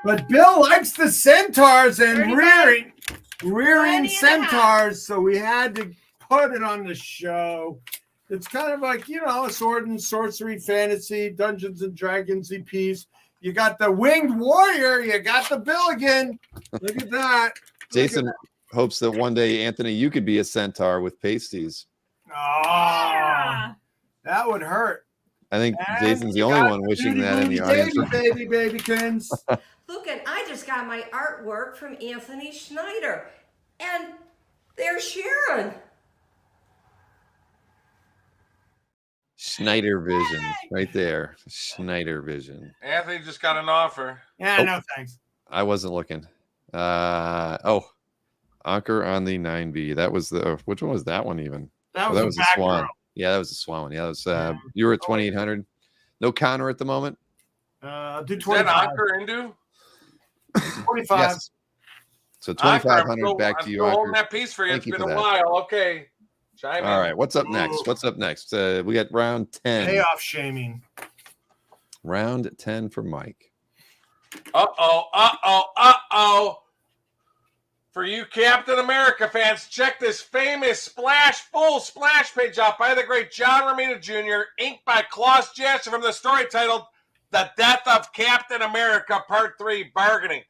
But Bill likes the centaurs and 30 rearing 20 and a centaurs, so we had to put it on the show. It's kind of like, a sword and sorcery fantasy, Dungeons and Dragons piece. You got the winged warrior. You got the Billigan. Look at that. Jason hopes that one day, Anthony, you could be a centaur with pasties. Oh, that would hurt. I think And Jason's the you only got one wishing Beauty that in the Booty audience. Babykins. Look, and I just got my artwork from Anthony Schneider. And there's Sharon. Schneider Vision, right there. Schneider Vision. Anthony just got an offer. Yeah, no thanks. I wasn't looking. Anchor on the 9B. That was which one was that one even? That was a a swan. Batgirl. Yeah, that was a swan one. Yeah, that was you were at 2,800. No counter at the moment. Do Is that 25. Anchor Indu? 25. Yes. So 2,500 back to you, I'm holding Anchor. that piece for you. Thank It's you been for a that. while. Okay. Chime in. All right, what's up next? We got round 10. Payoff shaming. Round 10 for Mike. Uh-oh. For you Captain America fans, check this famous full splash page out by the great John Romita Jr., inked by Klaus Jasser from the story titled The Death of Captain America Part 3 Bargaining.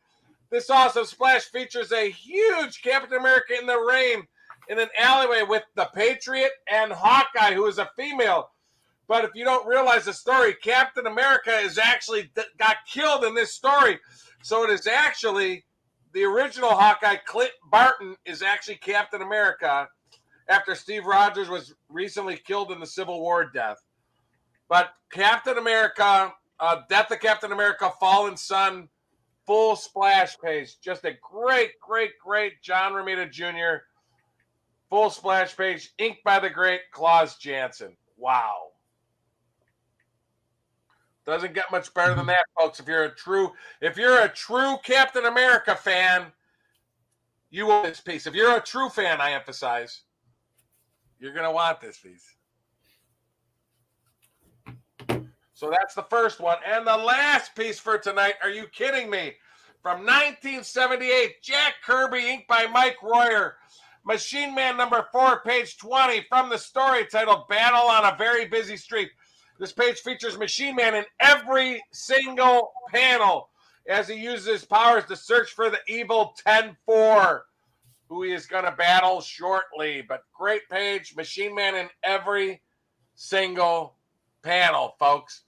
This awesome splash features a huge Captain America in the rain in an alleyway with the Patriot and Hawkeye, who is a female. But if you don't realize the story, Captain America is actually got killed in this story. So it is actually the original Hawkeye, Clint Barton, is actually Captain America after Steve Rogers was recently killed in the Civil War death. But Captain America, Death of Captain America, Fallen Sun, full splash page. Just a great John Romita Jr. full splash page, inked by the great Klaus Janson. Wow. Doesn't get much better than that, folks. If you're a true Captain America fan, you want this piece. If you're a true fan, I emphasize, you're gonna want this piece. So that's the first one. And the last piece for tonight, are you kidding me? From 1978, Jack Kirby, inked by Mike Royer. Machine Man number 4, page 20, from the story titled Battle on a Very Busy Street. This page features Machine Man in every single panel as he uses his powers to search for the evil 10-4, who he is going to battle shortly. But great page, Machine Man in every single panel, folks.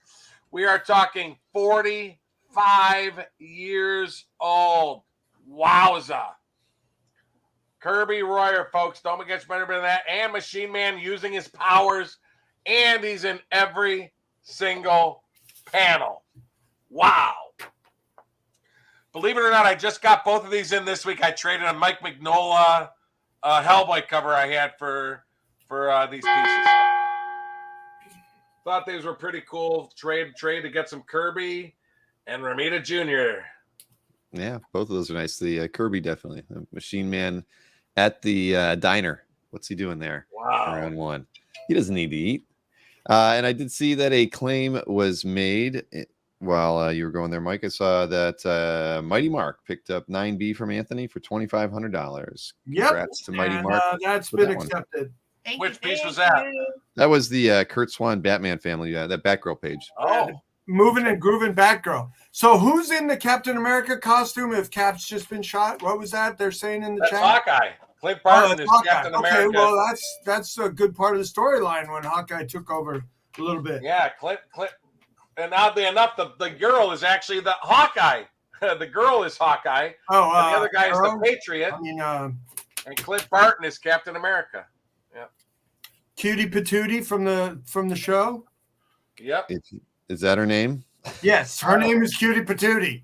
We are talking 45 years old. Wowza. Kirby Royer, folks. Don't get better than that. And Machine Man using his powers. And he's in every single panel. Wow. Believe it or not, I just got both of these in this week. I traded a Mike Mignola Hellboy cover I had for these pieces. Thought these were pretty cool. Trade to get some Kirby and Romita Jr. Yeah, both of those are nice. The Kirby, definitely. The Machine Man at the diner. What's he doing there? Wow. Round one. He doesn't need to eat. And I did see that a claim was made while you were going there, Mike. I saw that Mighty Mark picked up 9B from Anthony for $2,500. Yep. Congrats to Mighty Mark. That's been accepted. Which piece was that? That was the Kurt Swan Batman family, that Batgirl page. Oh. Moving and grooving Batgirl. So who's in the Captain America costume if Cap's just been shot? What was that they're saying in the That's chat? Hawkeye. Clint Barton is Hawkeye. Captain America. Okay, well, that's a good part of the storyline when Hawkeye took over a little bit. Yeah, Clint. And oddly enough, the girl is actually the Hawkeye. The girl is Hawkeye. Oh, and the other guy is Arrow? the Patriot. I mean, and Clint Barton is Captain America. Yeah. Cutie Patootie from the show. Yep. Is that her name? Yes, her name is Cutie Patootie.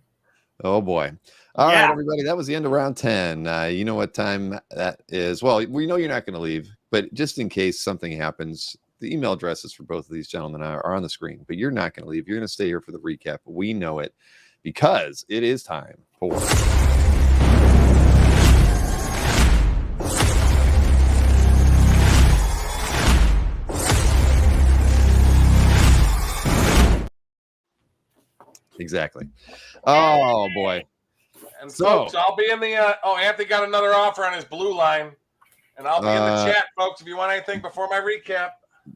Oh boy. All right, everybody. That was the end of round 10. You know what time that is. Well, we know you're not going to leave, but just in case something happens, the email addresses for both of these gentlemen are on the screen, but you're not going to leave. You're going to stay here for the recap. We know it because it is time for exactly. Oh boy. And folks, I'll be in the Anthony got another offer on his blue line. And I'll be in the chat, folks, if you want anything before my recap.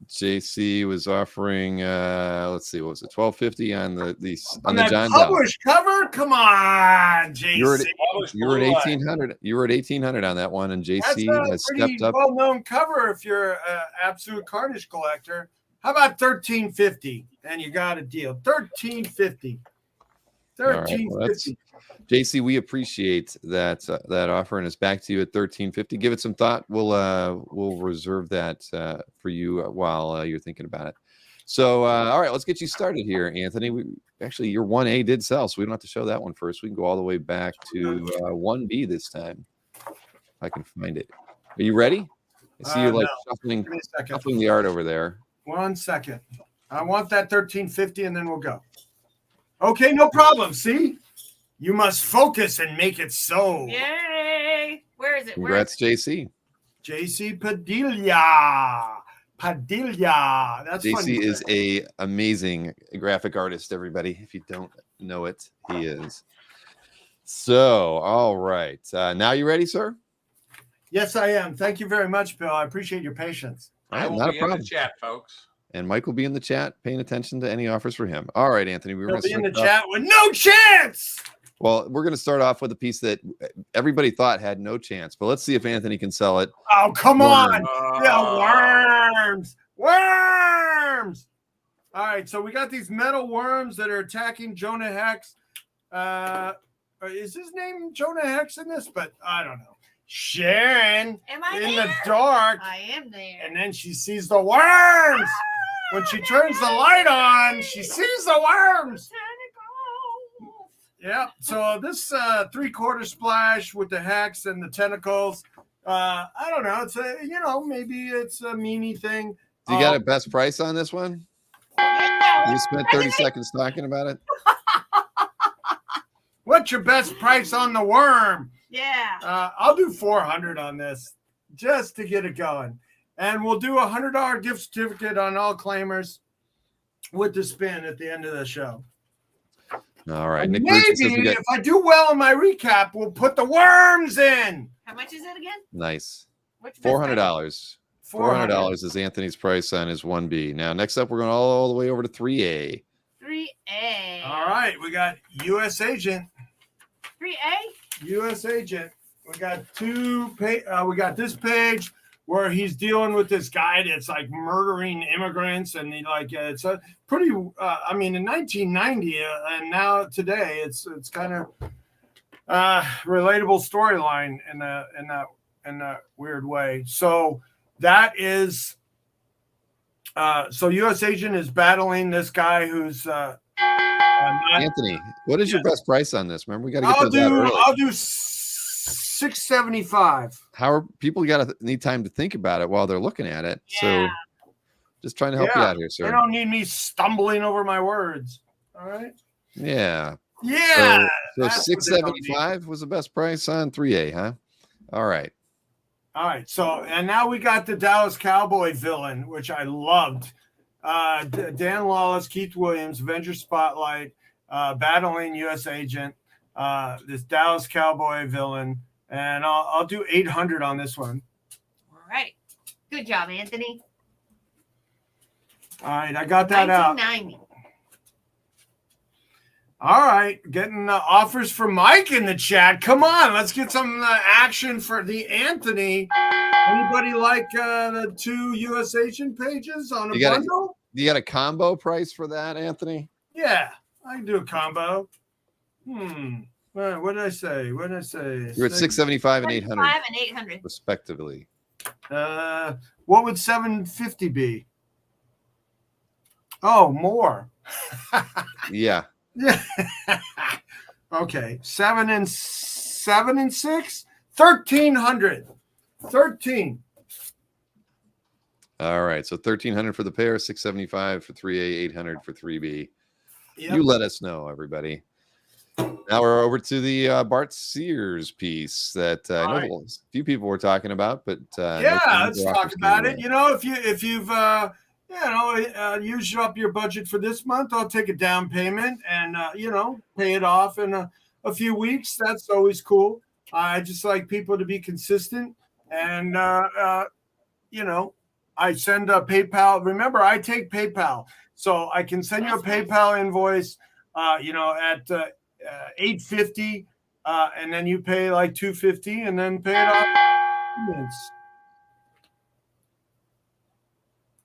JC was offering let's see, what was it, $1,250 on the John published cover? Come on, JC. You were at 1,800. You were at 1,800 on that one, and JC has stepped up. Well-known cover if you're an absolute Carnage collector. How about $1,350? And you got a deal. $1,350. $1,350. JC, we appreciate that offer, and it's back to you at $1,350. Give it some thought. We'll reserve that for you while you're thinking about it. So, all right, let's get you started here, Anthony. Actually, your 1A did sell, so we don't have to show that one first. We can go all the way back to 1B this time. If I can find it. Are you ready? I see you shuffling the art over there. 1 second. I want that $1,350, and then we'll go. Okay, no problem. See? You must focus and make it so. Yay! Where is it? Congrats, JC. JC Padilla. That's JC funny. is a amazing graphic artist, everybody. If you don't know it, he is. So, all right. Now you ready, sir? Yes, I am. Thank you very much, Bill. I appreciate your patience. I will be in the chat, folks. And Mike will be in the chat, paying attention to any offers for him. All right, Anthony. He'll be in the chat with no chance. Well, we're going to start off with a piece that everybody thought had no chance, but let's see if Anthony can sell it. Oh, come on. Yeah, worms. All right, so we got these metal worms that are attacking Jonah Hex. is his name Jonah Hex in this? But I don't know. Sharon Am I in there? the dark. I am there. And then she sees the worms. When she turns the light on, she sees the worms. Yeah. So this 3/4 splash with the hex and the tentacles. I don't know. It's a maybe it's a meanie thing. Do you got a best price on this one? You spent 30 seconds talking about it. What's your best price on the worm? Yeah. I'll do 400 on this just to get it going. And we'll do a $100 gift certificate on all claimers with the spin at the end of the show. All right. Nick Maybe if I do well in my recap, we'll put the worms in. How much is it again? Nice. $400. $400 is Anthony's price on his 1B. Now, next up, we're going all the way over to 3A. 3A. All right. We got U.S. Agent. 3A? U.S. Agent. We got we got this page where he's dealing with this guy that's like murdering immigrants, and it's a pretty. In 1990 and now today, it's kind of relatable storyline in that weird way. So that is. So U.S. Agent is battling this guy who's Anthony, what is your best price on this? Remember, we got to get to that early. I'll do $675. How are people need time to think about it while they're looking at it? Yeah. So just trying to help you out here, sir. They don't need me stumbling over my words. All right. Yeah. Yeah. So 675 was the best price on 3A, huh? All right. All right. So, and now we got the Dallas Cowboy villain, which I loved. Dan Lawless, Keith Williams, Avenger Spotlight, battling U.S. Agent, this Dallas Cowboy villain. And I'll do 800 on this one. All right. Good job, Anthony. All right. I got that out. 1990. All right. Getting offers for Mike in the chat. Come on. Let's get some action for the Anthony. Anybody like the 2 U.S. Agent pages on a bundle? You got a combo price for that, Anthony? Yeah. I can do a combo. What did I say? You're at 675 and 800. 5 and 800. Respectively. What would 750 be? Oh, more. Yeah. Yeah. Okay. 7 and 6? 1,300. 13. All right. So 1,300 for the pair, 675 for 3A, 800 for 3B. Yep. You let us know, everybody. Now we're over to the Bart Sears piece that I know a few people were talking about, but let's talk about it. If you've used up your budget for this month, I'll take a down payment and pay it off in a few weeks. That's always cool. I just like people to be consistent, and I send a PayPal. Remember, I take PayPal, so I can send you a PayPal invoice. At $850, and then you pay like $250, and then pay it off.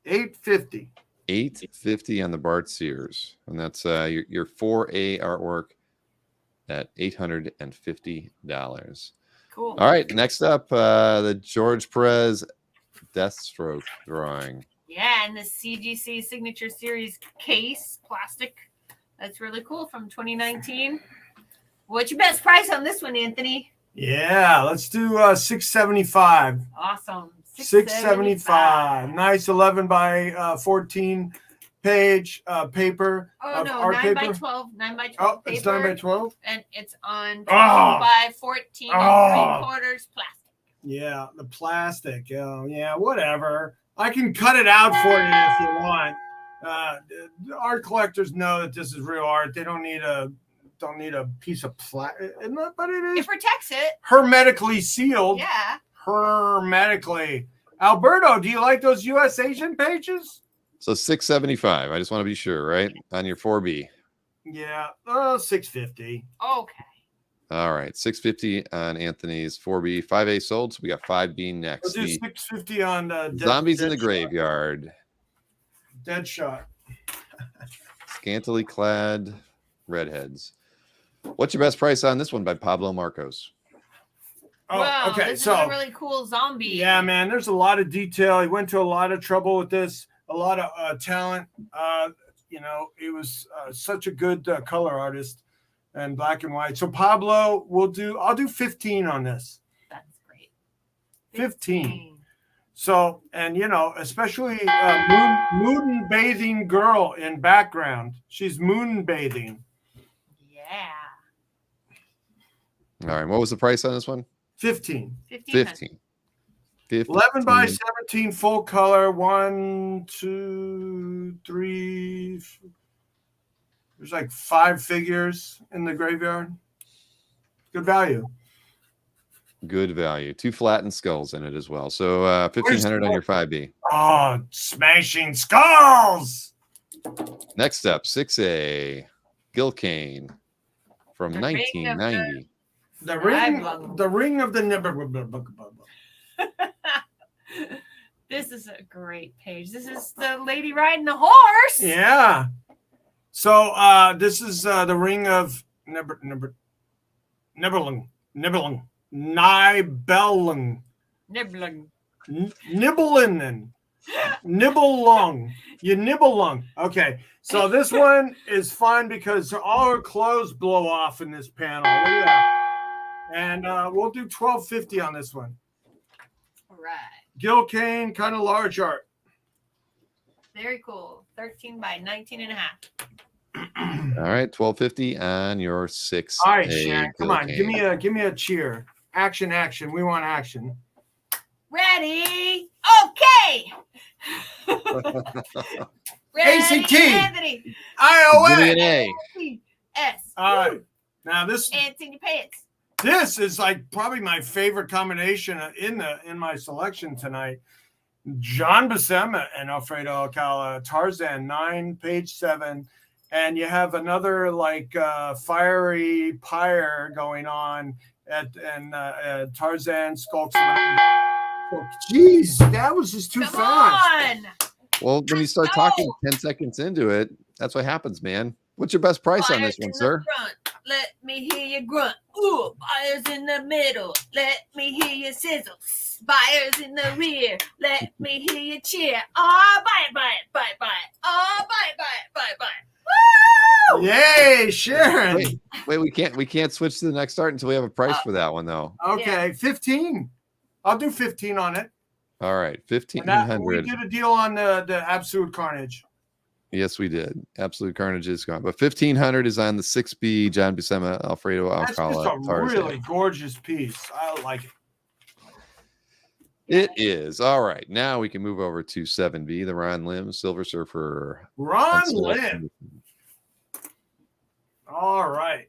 $850. $850 on the Bart Sears, and that's your 4A artwork at $850. Cool. All right, next up, the George Perez Deathstroke drawing. Yeah, and the CGC Signature Series case, plastic. That's really cool from 2019. What's your best price on this one, Anthony? Yeah, let's do $675. Awesome. $675. Nice 11 by 14 page paper. Oh, no, art 9 paper. by 12. 9 by 12 Oh, paper. it's 9 by 12? And it's on 12 by 14 and 3/4 plastic. Yeah, the plastic. Yeah, whatever. I can cut it out for you if you want. Art collectors know that this is real art. They don't need a piece of plastic, but it protects it. Hermetically sealed. Yeah. Hermetically. Alberto, do you like those U.S. Agent pages? So $675. I just want to be sure, right? On your 4B. Yeah, $650. Okay. All right, $650 on Anthony's 4B. 5A sold, so we got 5B next. We'll do $650 on Zombies in the Graveyard. Deadshot. Scantily clad redheads. What's your best price on this one by Pablo Marcos? Oh, wow, okay. this So is a really cool zombie. yeah, man, there's a lot of detail. He went to a lot of trouble with this, a lot of talent. You know, he was such a good color artist and black and white. So Pablo, I'll do 15 on this. That's great. 15. So, and you know, especially moon bathing girl in background. She's moon bathing. Yeah. All right. What was the price on this one? 15. 15. 11 by 17 full color. 1, 2, 3. There's like 5 figures in the graveyard. Good value. Good value. 2 flattened skulls in it as well. So 1,500 on your 5B. Oh, smashing skulls. Next up, 6A, Gil Kane from 1990. The ring of the nibber. This is a great page. This is the lady riding the horse. Yeah. So this is the ring of Nibelung. Nibelung. Nibelung. You nibelung. Okay. So this one is fun because all her clothes blow off in this panel. Look at that. And we'll do $12.50 on this one. All right. Gil Kane, kind of large art. Very cool. 13 by 19 and a half. All right, $12.50 on your 6. All right, Sharon, come on, give me a cheer. Action. We want action. Ready? Okay. Ready, ACT. Anthony. IOA. S. All right. Now this Ants in your pants. This is like probably my favorite combination in my selection tonight. John Buscema and Alfredo Alcala, Tarzan 9, page 7, and you have another like fiery pyre going on and Tarzan skulks around. Oh, geez, that was just too fast. Well, when you start talking 10 seconds into it, that's what happens, man. What's your best price on this one, sir? Let me hear you grunt. Ooh, buyers in the middle. Let me hear you sizzle. Buyers in the rear. Let me hear you cheer. Oh, buy it. Oh, buy it. Woo! Yay, Sharon. Wait, we can't switch to the next art until we have a price for that one, though. Okay, 15. I'll do 15 on it. All right, We 1,500. did a deal on the Absolute Carnage. Yes, we did. Absolute Carnage is gone, but 1,500 is on the 6B. John Buscema, Alfredo Alcala. That's just a Tarzan. really gorgeous piece. I like it. It is. All right. Now we can move over to 7B, the Ron Lim Silver Surfer. Ron Lim. All right.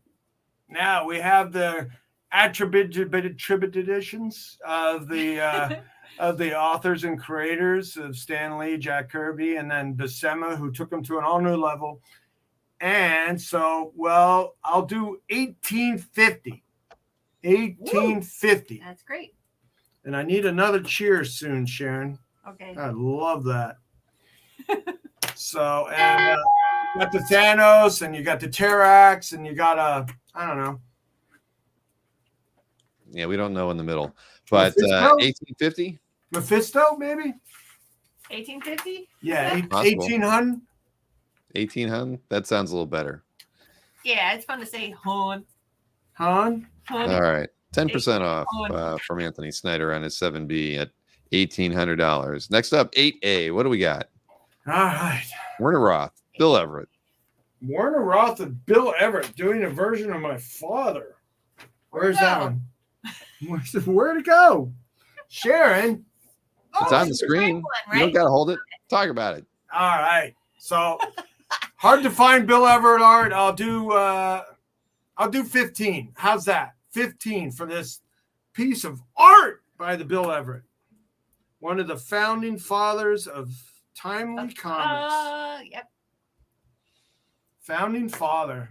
Now we have the attributed editions of the authors and creators of Stan Lee, Jack Kirby, and then Buscema, who took them to an all new level. And so, well, I'll do 1850. 1850. That's great. And I need another cheer soon, Sharon. Okay. I love that. So, and you got the Thanos, and you got the Terax, and you got I don't know. Yeah, we don't know in the middle, but Mephisto? 1850. Mephisto, maybe? 1850? Yeah, Possible. 1800. 1800. That sounds a little better. Yeah, it's fun to say hon. Han? All right, 10% off from Anthony Snyder on his 7B at $1,800. Next up, 8A. What do we got? All right. Werner Roth, Bill Everett. Warner Roth and Bill Everett doing a version of my father. Where's that one? Where'd it go? Sharon. It's on the screen. You don't got to hold it. Talk about it. All right. So hard to find Bill Everett art. I'll do 15. How's that? 15 for this piece of art by the Bill Everett. One of the founding fathers of timely comics. Yep. Founding father.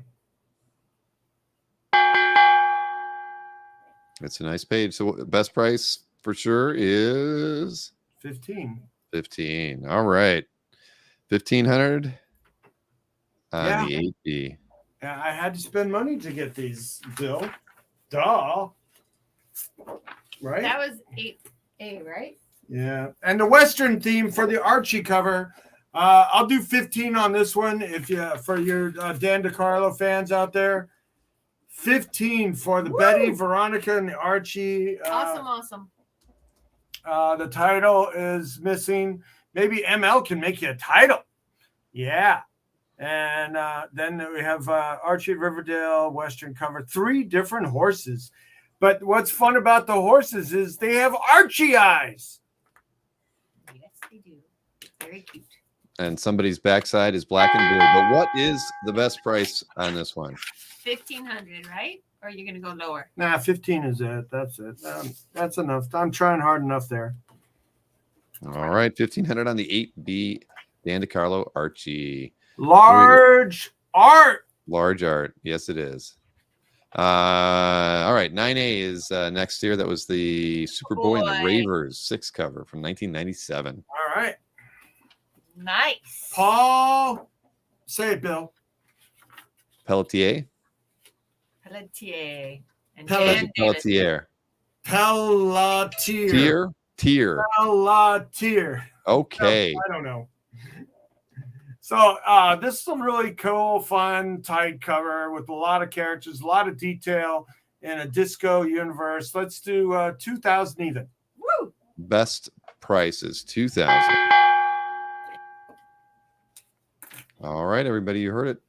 It's a nice page. So best price for sure is 15. 15. All right. 1,500 on the 8B. I had to spend money to get these, Bill. Duh. Right? That was 8A, right? Yeah. And the Western theme for the Archie cover, I'll do 15 on this one if you for your Dan DeCarlo fans out there. 15 for the Betty, Veronica, and the Archie. Awesome. The title is missing. Maybe ML can make you a title. Yeah. And then we have Archie at Riverdale, Western cover, 3 different horses. But what's fun about the horses is they have Archie eyes. Yes, they do. Very cute. And somebody's backside is black and blue. But what is the best price on this one? 1,500, right? Or are you going to go lower? Nah, 15 is it. That's it. That's enough. I'm trying hard enough there. All right, 1,500 on the 8B Dan DeCarlo Archie. Large art. Large art. Yes, it is. All right, 9A is next year. That was the Superboy and the Ravers 6 cover from 1997. All right. Nice. Paul, say it, Bill. Pelletier. Pelletier. And Pelletier. Pelletier. Pelletier. Okay. I don't know. So this is a really cool, fun, tight cover with a lot of characters, a lot of detail in a disco universe. Let's do 2,000 even. Woo! Best price is 2,000. All right, everybody, you heard it.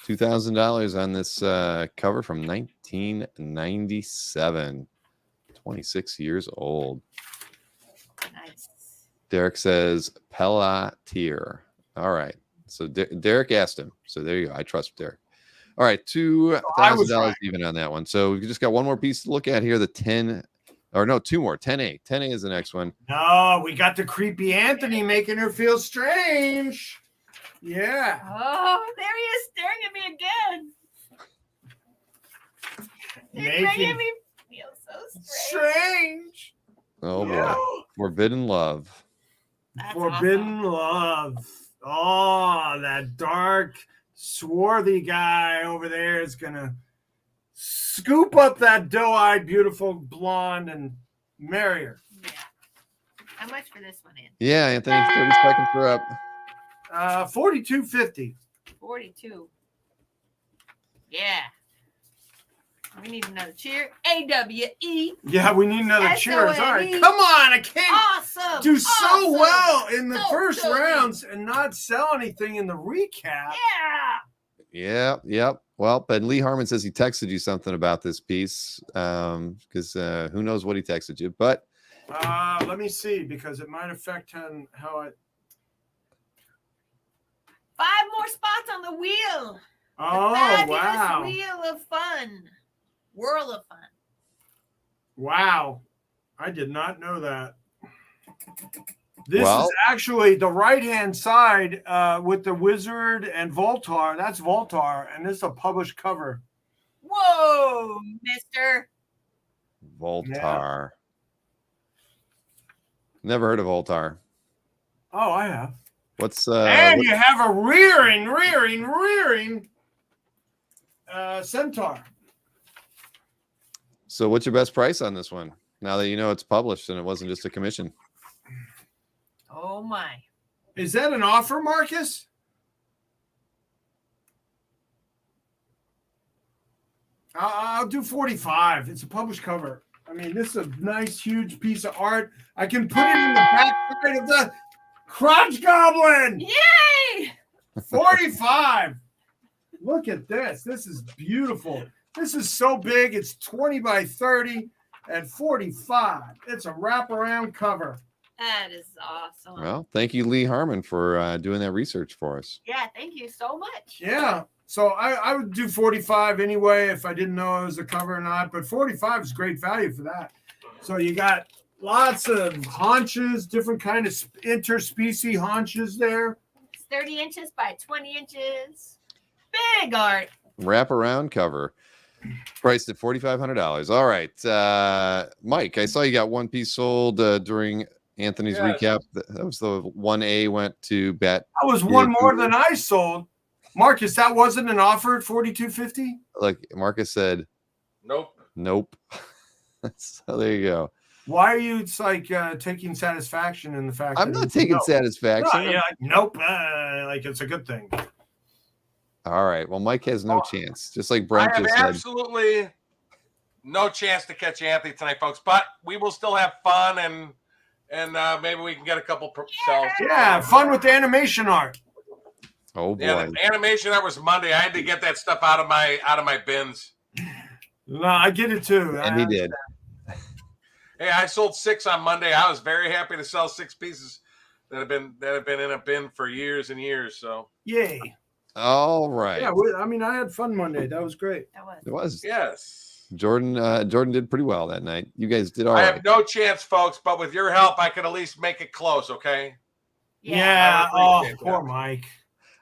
$2,000 on this cover from 1997. 26 years old. Nice. Derek says Pelletier. All right. So Derek asked him. So there you go. I trust Derek. All right. $2,000 even on that one. So we just got one more piece to look at here. The 10, or no, 2 more. 10A. 10A is the next one. No, we got the creepy Anthony making her feel strange. Yeah. Oh, there he is staring at me again. Making me feel so strange. Oh, boy. Forbidden Love. That's Forbidden Love. Oh, that dark, swarthy guy over there is going to scoop up that doe-eyed, beautiful blonde and marry her. Yeah. How much for this one, Anthony? Yeah, Anthony, 30 seconds are up. $42.50. 42. Yeah. We need another cheer. AWE. Yeah, we need another cheers. All right, SONE. come on. I can't Awesome. do so Awesome. well in the first good. rounds and not sell anything in the recap. Yeah. Yep. Well, but Lee Harmon says he texted you something about this piece because who knows what he texted you. But let me see, because it might affect how it. 5 more spots on the wheel. Oh, wow. Wheel of fun. Whirl of fun. Wow. I did not know that. This is actually the right-hand side with the Wizard and Voltar. That's Voltar, and this is a published cover. Whoa, mister. Voltar. Never heard of Voltar. Oh, I have. What's and you have a rearing centaur. So what's your best price on this one? Now that you know it's published and it wasn't just a commission. Oh my. Is that an offer, Marcus? I'll do 45. It's a published cover. I mean, this is a nice, huge piece of art. I can put it in the back side of the Crotch Goblin. Yay! 45. Look at this. This is beautiful. This is so big. It's 20 by 30 and 45. It's a wraparound cover. That is awesome. Well, thank you, Lee Harmon, for doing that research for us. Yeah, thank you so much. Yeah. So I would do 45 anyway if I didn't know it was a cover or not. But 45 is great value for that. So you got lots of haunches, different kind of interspecies haunches there. It's 30 inches by 20 inches. Big art. Wraparound cover. Priced at $4,500. All right. Mike, I saw you got one piece sold during Anthony's recap. That was the 1A went to Bet. That was one more than I sold. Marcus, that wasn't an offer at $42.50. Look, Marcus said, Nope. So there you go. Why are you? It's like taking satisfaction in the fact I'm that not taking no. satisfaction. No, yeah, nope. Like it's a good thing. All right. Well, Mike has no chance, just like Brent I have just said. absolutely no chance to catch Anthony tonight, folks. But we will still have fun, and maybe we can get a couple cells. Yeah, fun with the animation art. Oh boy. Yeah, the animation art was Monday. I had to get that stuff out of my bins. No, I get it too. And he did. Hey, I sold 6 on Monday. I was very happy to sell 6 pieces that have been in a bin for years and years. So yay! All right. Yeah, I mean, I had fun Monday. That was great. It was. Yes. Jordan did pretty well that night. You guys did all I right. have no chance, folks, but with your help, I can at least make it close. Okay. Yeah. Oh, poor Mike.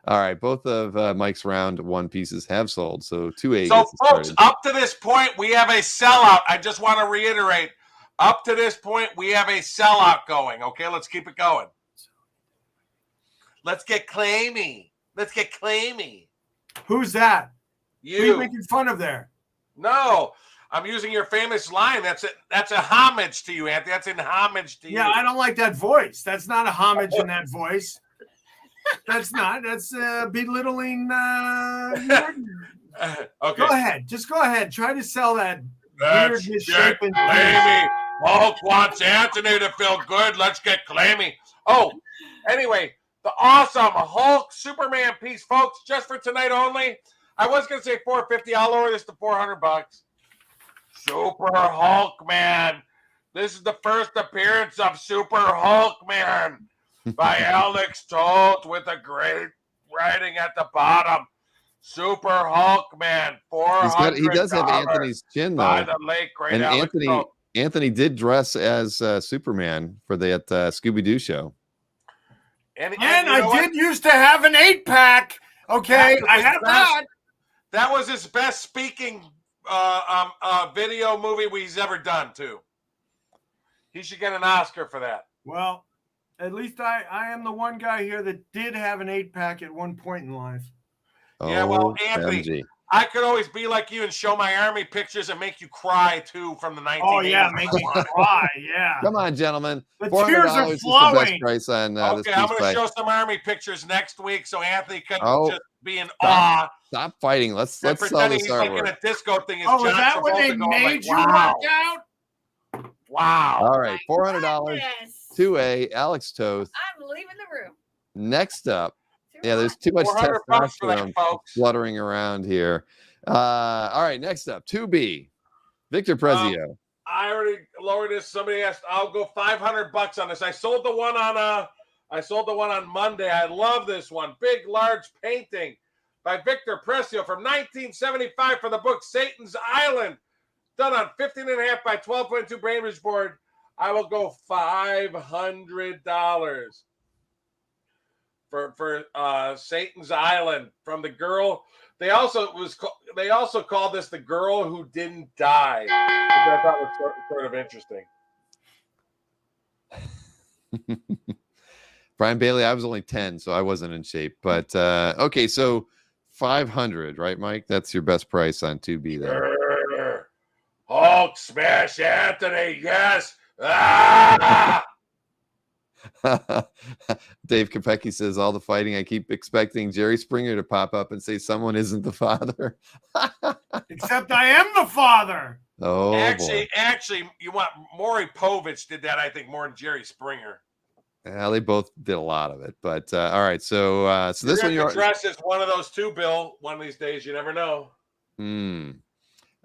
All right. Both of Mike's round 1 pieces have sold. So 2A. So, gets folks, started. up to this point, we have a sellout. I just want to reiterate. Up to this point, we have a sellout going. Okay, let's keep it going. Let's get claimy. Who's that? You. Who are you making fun of there? No, I'm using your famous line. That's it. That's a homage to you, Anthony. That's in homage to you. Yeah, I don't like that voice. That's not a homage in that voice. That's not. That's belittling. Okay. Go ahead. Just go ahead. Try to sell that Let's weird, get misshapen. claimy. Hulk wants Anthony to feel good. Let's get claimy. Oh, anyway, the awesome Hulk Superman piece, folks, just for tonight only. I was going to say $450. I'll lower this to $400. Super Hulk Man. This is the first appearance of Super Hulk Man by Alex Toth with a great writing at the bottom. Super Hulk Man, $400. He does have Anthony's chin though, by the late great and Alex Toth. Anthony did dress as Superman for that Scooby-Doo show. And I did used to have an 8-pack. Okay, I have that. That was his best speaking video movie he's ever done too. He should get an Oscar for that. Well, at least I am the one guy here that did have an 8-pack at one point in life. Yeah, well, Anthony, MG. I could always be like you and show my army pictures and make you cry too from the 1980s. Oh yeah, make me cry. Yeah. Come on, gentlemen. The $400 tears are is the flowing. best price on this Okay, I'm piece going to by- show some army pictures next week so Anthony can just be in Stop. awe. Stop fighting. Let's sell Pretending this he's like in artwork. a disco thing. Oh, is that when they made you work out? Wow. All right, $400. 2A, Alex Toth. I'm leaving the room. Next up, yeah, there's too much $400 for that, testosterone folks. fluttering around here. All right, next up, 2B, Victor Prezio. I already lowered this. Somebody asked, I'll go $500 on this. I sold the one on Monday. I love this one. Big, large painting by Victor Prezio from 1975 for the book Satan's Island, done on 15.5 by 12.2 Brainridge board. I will go $500 for Satan's Island from the girl. They also called this the girl who didn't die, which I thought was sort of interesting. Brian Bailey, I was only 10, so I wasn't in shape. But okay, so 500, right, Mike? That's your best price on 2B there. Hulk smash Anthony, yes. Ah! Dave Kopecki says, all the fighting, I keep expecting Jerry Springer to pop up and say someone isn't the father. Except I am the father. Oh, actually, you want Maury Povich did that, I think, more than Jerry Springer. Yeah, they both did a lot of it. But all right, so this one you're dressed as one of those two, Bill. One of these days, you never know.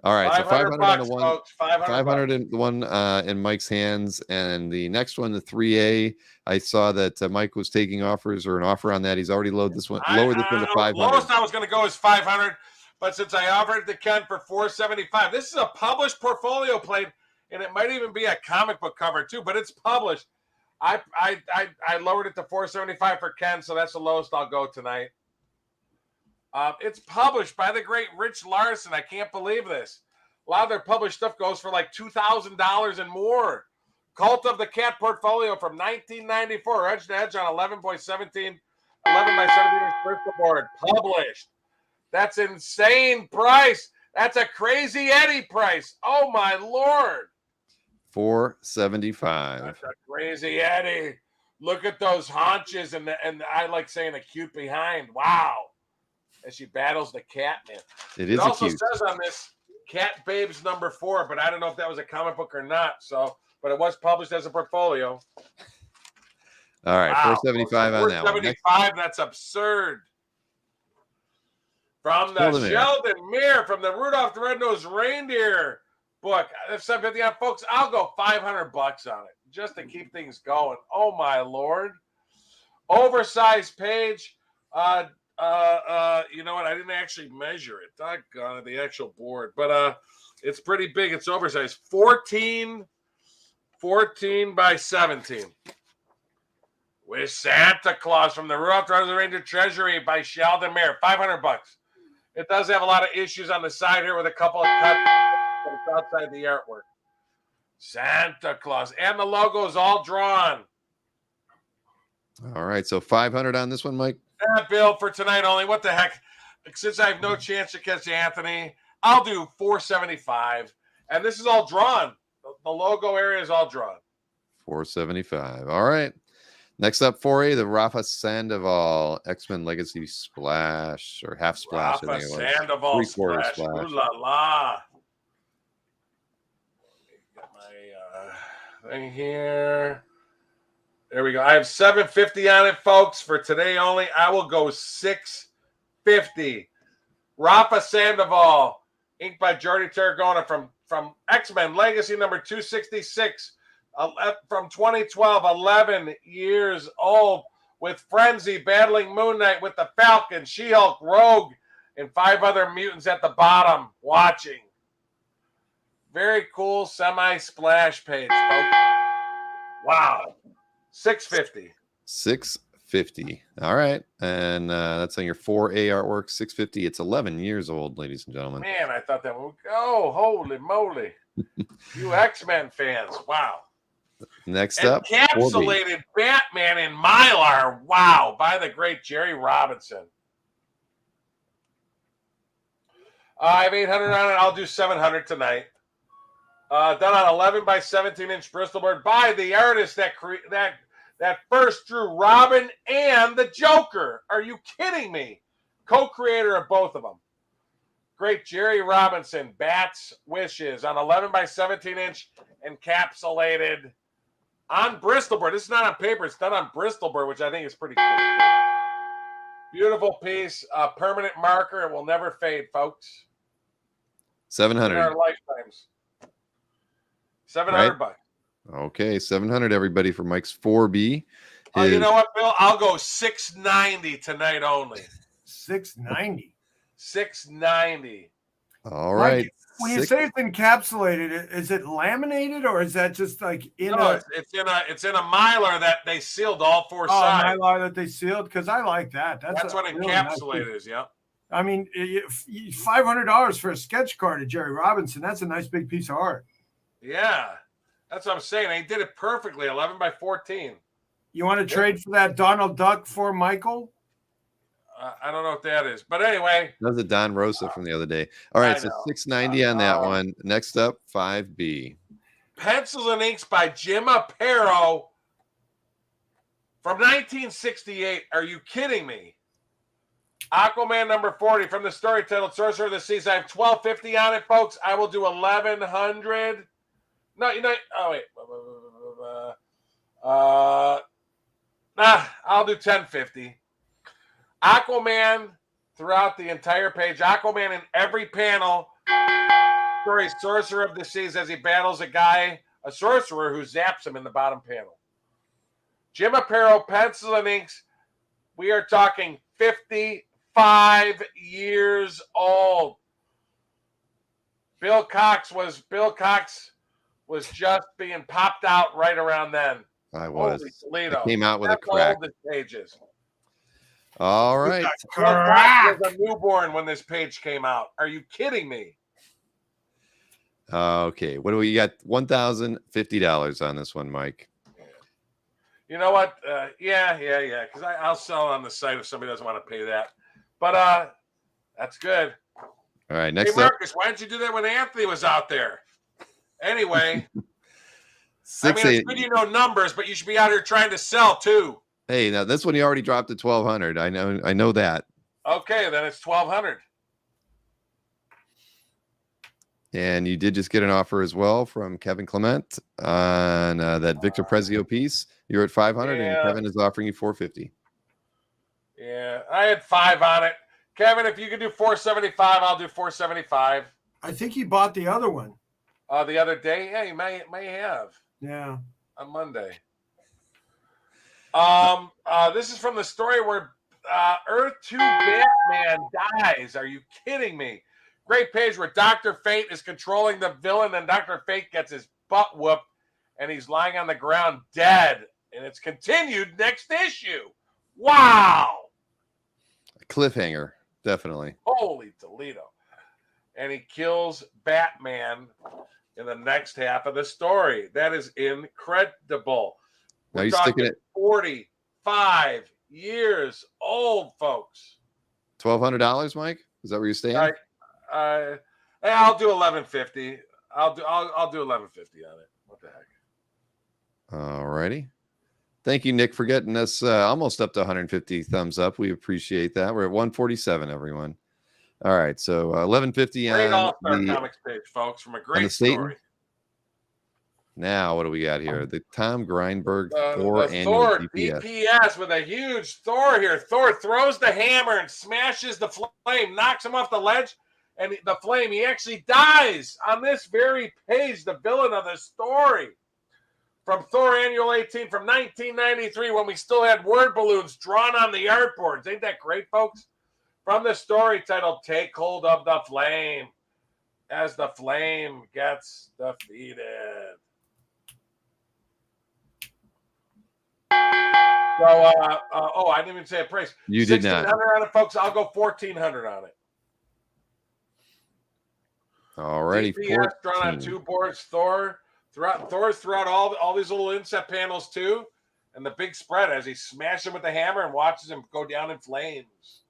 All right, so 500 on the one, folks, 500 in the one in Mike's hands, and the next one, the 3A. I saw that Mike was taking offers or an offer on that. He's already lowered this one to 500. Lowest I was going to go is 500, but since I offered it to Ken for 475, this is a published portfolio plate, and it might even be a comic book cover too. But it's published. I lowered it to 475 for Ken, so that's the lowest I'll go tonight. It's published by the great Rich Larson. I can't believe this. A lot of their published stuff goes for like $2,000 and more. Cult of the Cat portfolio from 1994. Edge to edge on 11.17. 11 by 17 inch crystal board, published. That's insane price. That's a crazy Eddie price. Oh my Lord. $475. That's a crazy Eddie. Look at those haunches and I like saying the cute behind. Wow. As she battles the cat, man. It also cute. says on this Cat Babes #4, but I don't know if that was a comic book or not. So, but it was published as a portfolio. All right, wow. $475 on that one. $475, that's absurd. From the Sheldon Mir, from the Rudolph the Red-Nosed Reindeer book. That's $750 on, folks. I'll go $500 on it just to keep things going. Oh my Lord. Oversized page. You know what? I didn't actually measure it. Doggone it, the actual board. But it's pretty big. It's oversized. 14 by 17. With Santa Claus from the Rudolph the Red-Nosed Reindeer Treasury by Sheldon Mir. $500. It does have a lot of issues on the side here with a couple of cuts, but it's outside the artwork. Santa Claus. And the logo is all drawn. All right, so $500 on this one, Mike? Yeah, Bill, for tonight only. What the heck? Since I have no chance to catch Anthony, I'll do $475. And this is all drawn. The logo area is all drawn. $475. All right. Next up for you, the Rafa Sandoval X-Men Legacy Splash or half splash. Rafa Sandoval splash. Ooh la la. Get my thing here. There we go. I have $750 on it, folks. For today only, I will go $650. Rafa Sandoval, inked by Jordi Tarragona from X-Men Legacy number 266. From 2012, 11 years old, with Frenzy battling Moon Knight with the Falcon, She-Hulk, Rogue, and 5 other mutants at the bottom watching. Very cool semi-splash page, folks. Wow. $650. $650. All right. And that's on your 4A artwork, $650. It's 11 years old, ladies and gentlemen. Man, I thought that would go. Holy moly. You X-Men fans. Wow. Next up, encapsulated 4B. Batman in Mylar. Wow, by the great Jerry Robinson. I have $800 on it. I'll do $700 tonight. Done on 11 by 17 inch Bristol board by the artist that first drew Robin and the Joker. Are you kidding me? Co-creator of both of them. Great Jerry Robinson. Bat's Wishes on 11 by 17 inch encapsulated. On Bristol board. This is not on paper. It's done on Bristol board, which I think is pretty cool. Beautiful piece. Permanent marker. It will never fade, folks. $700. In our lifetimes. $700 bucks. Okay, $700 everybody for Mike's 4B. You know what, Bill? I'll go $690 tonight only. $690. $690. All right. Mike, when you say it's encapsulated, is it laminated or is that just like it's in a Mylar that they sealed all 4 sides. Mylar that they sealed? Because I like that. That's what encapsulated is, yeah. I mean, $500 for a sketch card of Jerry Robinson. That's a nice big piece of art. Yeah. That's what I'm saying. They did it perfectly, 11 by 14. You want to trade for that Donald Duck for Michael? I don't know what that is. But anyway. That was a Don Rosa from the other day. All right, so $690 on that one. Next up, 5B. Pencils and Inks by Jim Aparo from 1968. Are you kidding me? Aquaman number 40 from the story titled Sorcerer of the Seas. I have $1,250 on it, folks. I will do $1,100. No, you know. Oh wait. I'll do $10.50. Aquaman throughout the entire page. Aquaman in every panel. Story Sorcerer of the Seas as he battles a sorcerer who zaps him in the bottom panel. Jim Aparo, pencils and inks. We are talking 55 years old. Bill Cox was just being popped out right around then. I was. Holy Toledo. I came out with That's a crack. How old this page is. All right. Bill Cox was a newborn when this page came out. Are you kidding me? Okay. What do we got? $1,050 on this one, Mike. You know what? Yeah. Because I'll sell on the site if somebody doesn't want to pay that. But that's good. All right, next hey, up. Marcus, why didn't you do that when Anthony was out there? Anyway, I mean, 6-8. it's good you know numbers, but you should be out here trying to sell too. Hey, now this one you already dropped to 1,200. I know that. Okay, then it's 1,200. And you did just get an offer as well from Kevin Clement on that Victor Prezio piece. You're at 500, and Kevin is offering you 450. Yeah, I had 5 on it. Kevin, if you could do 475, I'll do 475. I think he bought the other one. The other day? Yeah, you may have. Yeah. On Monday. This is from the story where Earth 2 Batman dies. Are you kidding me? Great page where Dr. Fate is controlling the villain, and Dr. Fate gets his butt whooped, and he's lying on the ground dead. And it's continued next issue. Wow. A cliffhanger, definitely. Holy Toledo. And he kills Batman in the next half of the story. That is incredible. Now you're sticking it 45 years old, folks. $1,200, Mike? Is that where you're staying? I'll do 1150. I'll do 1150 on it. What the heck? All righty. Thank you, Nick, for getting us almost up to 150 thumbs up. We appreciate that. We're at 147, everyone. All right, so 1150 great on All-Star the Comics page, folks, from a great story. Now, what do we got here? The Tom Grindberg Thor the annual Thor DPS. DPS with a huge Thor here. Thor throws the hammer and smashes the flame, knocks him off the ledge, and the flame, he actually dies on this very page, the villain of the story. From Thor Annual 18 from 1993, when we still had word balloons drawn on the artboards. Ain't that great, folks? From the story titled Take Hold of the Flame, as the flame gets defeated. So, I didn't even say a price. You did not. 1,600 on it, folks. I'll go 1,400 on it. Alrighty, DPS drawn on 2 boards. Thor's throughout all these little inset panels too, and the big spread as he smashes him with the hammer and watches him go down in flames.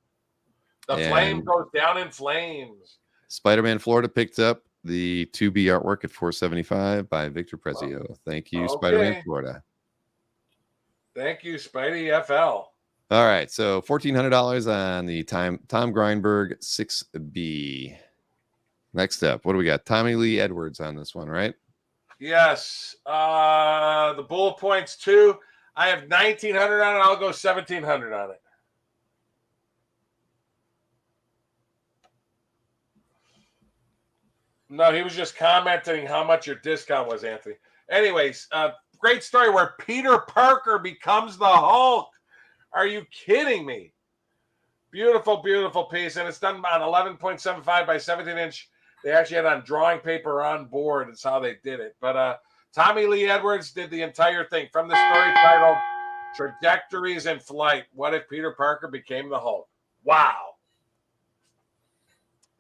The flame goes down in flames. Spider-Man Florida picked up the 2B artwork at $475 by Victor Prezio. Thank you, Spider-Man Florida. Thank you, Spidey FL. All right, so $1,400 on the Tom Grindberg 6B. Next up, what do we got? Tommy Lee Edwards on this one, right? Yes. The bullet points too. I have 1,900 on it. I'll go 1,700 on it. No, he was just commenting how much your discount was, Anthony. Anyways, great story where Peter Parker becomes the Hulk. Are you kidding me? Beautiful, beautiful piece. And it's done on 11.75 by 17-inch. They actually had on drawing paper on board. That's how they did it. But Tommy Lee Edwards did the entire thing from the story titled Trajectories in Flight. What if Peter Parker became the Hulk? Wow.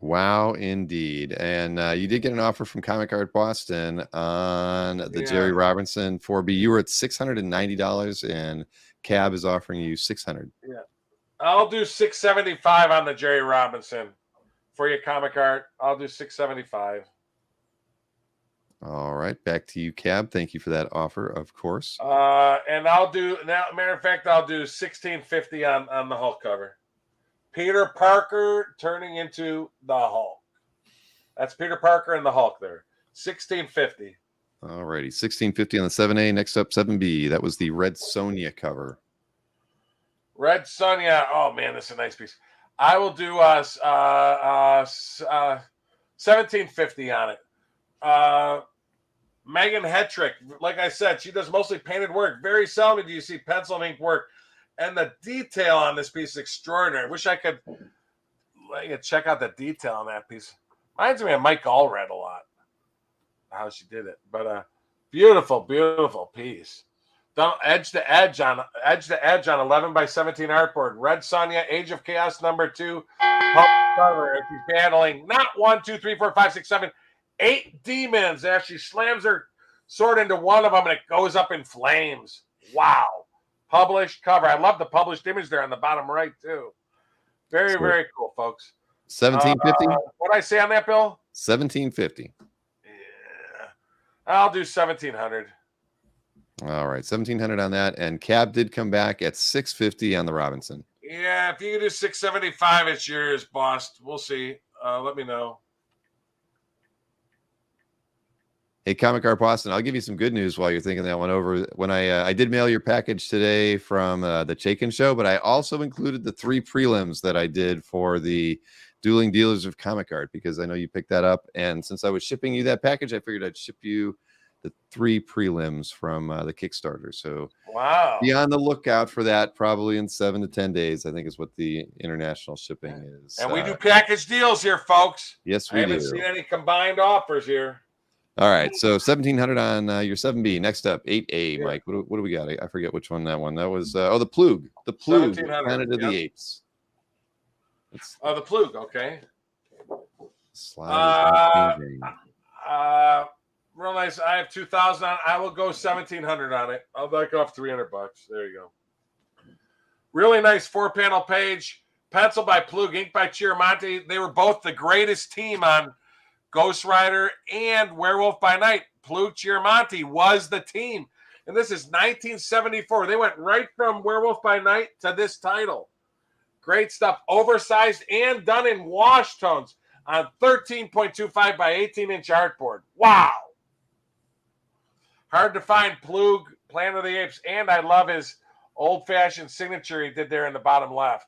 Wow, indeed. And you did get an offer from Comic Art Boston on the Jerry Robinson 4B. You were at $690, and Cab is offering you $600. Yeah, I'll do $675 on the Jerry Robinson for your Comic Art. I'll do $675. All right, back to you, Cab. Thank you for that offer, of course. And I'll do now. Matter of fact, I'll do $1650 on the Hulk cover. Peter Parker turning into the Hulk. That's Peter Parker and the Hulk there. $1650. All righty. $1650 on the 7A. Next up, 7B. That was the Red Sonja cover. Red Sonja. Oh, man, this is a nice piece. I will do $1750 on it. Megan Hetrick, like I said, she does mostly painted work. Very seldom do you see pencil and ink work. And the detail on this piece is extraordinary. I wish I could check out the detail on that piece. Reminds me of Mike Allred a lot, how she did it. But beautiful, beautiful piece. Done edge to edge on 11 by 17 artboard. Red Sonja, Age of Chaos #2. Cover as she's battling not 1, 2, 3, 4, 5, 6, 7, 8 demons. As she slams her sword into one of them and it goes up in flames. Wow. published cover. I love the published image there on the bottom right, too. Very, So, very cool, folks. 1750. What did I say on that, Bill? 1750. Yeah. I'll do 1700. All right, 1700 on that, and Cab did come back at 650 on the Robinson. Yeah, if you can do 675, it's yours, boss. We'll see. Let me know. Hey, Comic Art Boston, I'll give you some good news while you're thinking that one over. When I did mail your package today from the Chaikin Show, but I also included the 3 prelims that I did for the Dueling Dealers of Comic Art, because I know you picked that up. And since I was shipping you that package, I figured I'd ship you the 3 prelims from the Kickstarter. So wow, be on the lookout for that probably in 7 to 10 days, I think is what the international shipping is. And we do package deals here, folks. Yes, we I haven't do. seen any combined offers here. All right, so 1700 on your 7B. Next up, 8A, Mike. What do we got? I forget which one that one. That was the Plug. The Plug, Planet of the Apes. The Plug, okay. Slide is Real nice. I have 2,000 on. I will go 1,700 on it. I'll knock off $300. There you go. Really nice 4-panel page. Pencil by Plug, ink by Chiaramonte. They were both the greatest team on Ghost Rider and Werewolf by Night. Plug Chiaramonte was the team. And this is 1974. They went right from Werewolf by Night to this title. Great stuff. Oversized and done in wash tones on 13.25 by 18-inch artboard. Wow. Hard to find Plug, Planet of the Apes. And I love his old-fashioned signature he did there in the bottom left.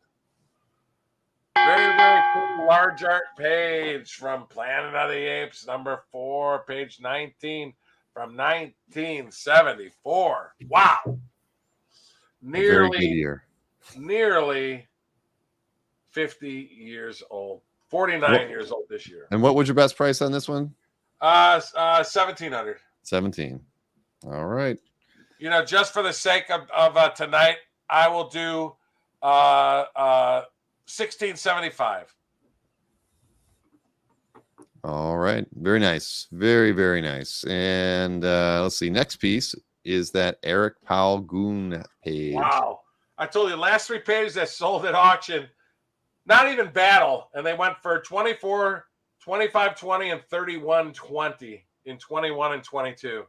Very, very cool large art page from Planet of the Apes, number 4, page 19 from 1974. Wow. Nearly 50 years old. 49 years old this year. And what was your best price on this one? 1,700. 17. All right. You know, just for the sake of tonight, I will do 1675. All right. Very nice. Very, very nice. And let's see. Next piece is that Eric Powell Goon page. Wow. I told you, the last 3 pages that sold at auction, not even battle, and they went for 24, 25.20, and 31.20 in 21 and 22.